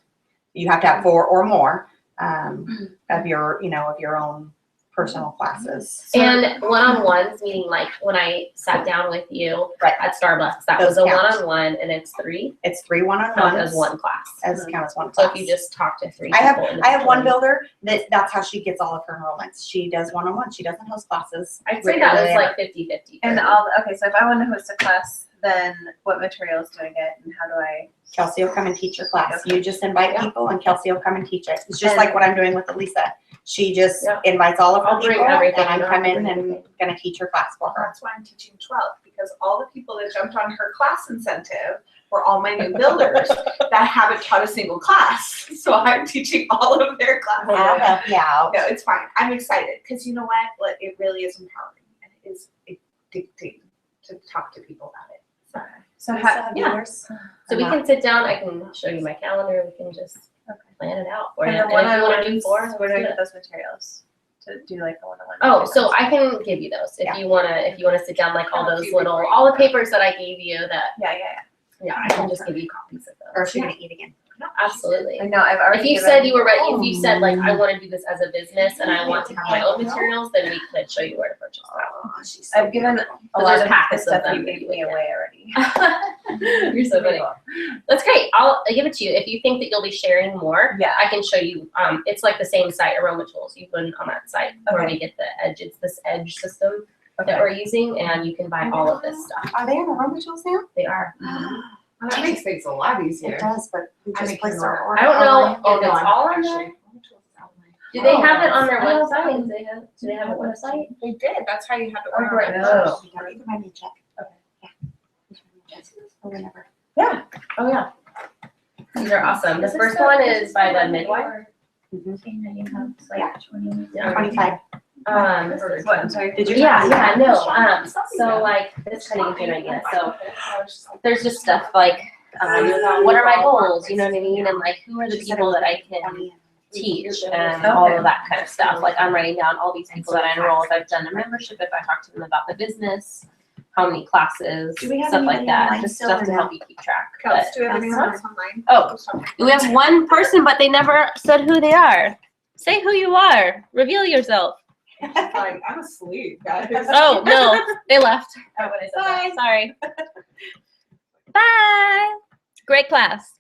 You have to have 4 or more, of your, of your own personal classes. And one-on-ones, meaning like when I sat down with you Right. at Starbucks, that Those was a count. one-on-one, and it's 3 It's 3 count one-on-ones as one class. as count as one So class. if you just talk to 3 I have people one individually. builder that's how she gets all of her enrollments. She does one-on-one. She doesn't host classes. I'd say that was like 50-50. And okay, so if I want to host a class, then what materials do I get and how do I? Kelsey will come and teach your class. You just invite Yeah. people and Kelsey will come and teach it. It's just And- like what I'm doing with Elisa. She just Yeah. invites all of her I'll bring people everything. and I'm You don't have to coming bring and everything. gonna teach her class for her. That's why I'm teaching 12, because all the people that jumped on her class incentive were all my new builders that haven't taught a single class. So I'm teaching all of their classes. I'll help you out. No, it's fine. I'm excited because you know what? Like, it really is empowering and it is addicting to talk to people about it. So how? Yeah. So we can sit down, I can show you my calendar, we can just plan it out for you. And the And if you wanna do one-on-ones, 4, where do I let's do get it. those materials to do like the one-on-one? Oh, so I can give you those Yeah. if you wanna sit down, like all That would those be little, great. all the papers that I gave you that, Yeah. yeah, I can just give you copies of Or those. is she gonna eat again? Absolutely. I know, I've already If you given- said you were ready, if you said like, I wanna do this as a business and I want to have my own materials, then we could show you where to purchase Oh, she's so I've given a But lot there's of the packets of stuff them you that gave you me would away already. that. You're so funny. That's great. I'll give it to you. If you think that you'll be sharing more, Yeah. I can show you. It's like the same site, Aroma Tools. You put it on that site where we get the edge. It's this edge system that we're using, and you can buy all of this stuff. Are they on Aroma Tools now? They are. Well, that makes things a lot It easier. does, but we I just make placed an our order. order. I don't know online. if it's all on there. Do they have it on their Oh, website? Do they have a website? They did. That's how you had to Oh, order great. it. Oh. You can write me a check. Yeah. Or whenever. Yeah. Oh yeah. These are awesome. The first one is by the midwife. Saying that you have like Yeah. 20. Yeah. 25. What, I'm sorry? Did you? Yeah, no. So like this kind of gives you an idea. So there's just stuff like what are my goals? You know what I mean? And like who are the people that I can teach and all of that kind of stuff. Like I'm writing down all these people that I enroll. If I've done a membership, if I talk to them about the business, how many classes, Do we have stuff like anybody that. online Just still stuff or to no? help you keep track. Kels, But do everything else online. Oh. we have one person, but they never said who they are. Say who you are. Reveal yourself. Like, I'm asleep, guys. Oh no, they left. Oh, When I said that. Sorry. Bye. Great class.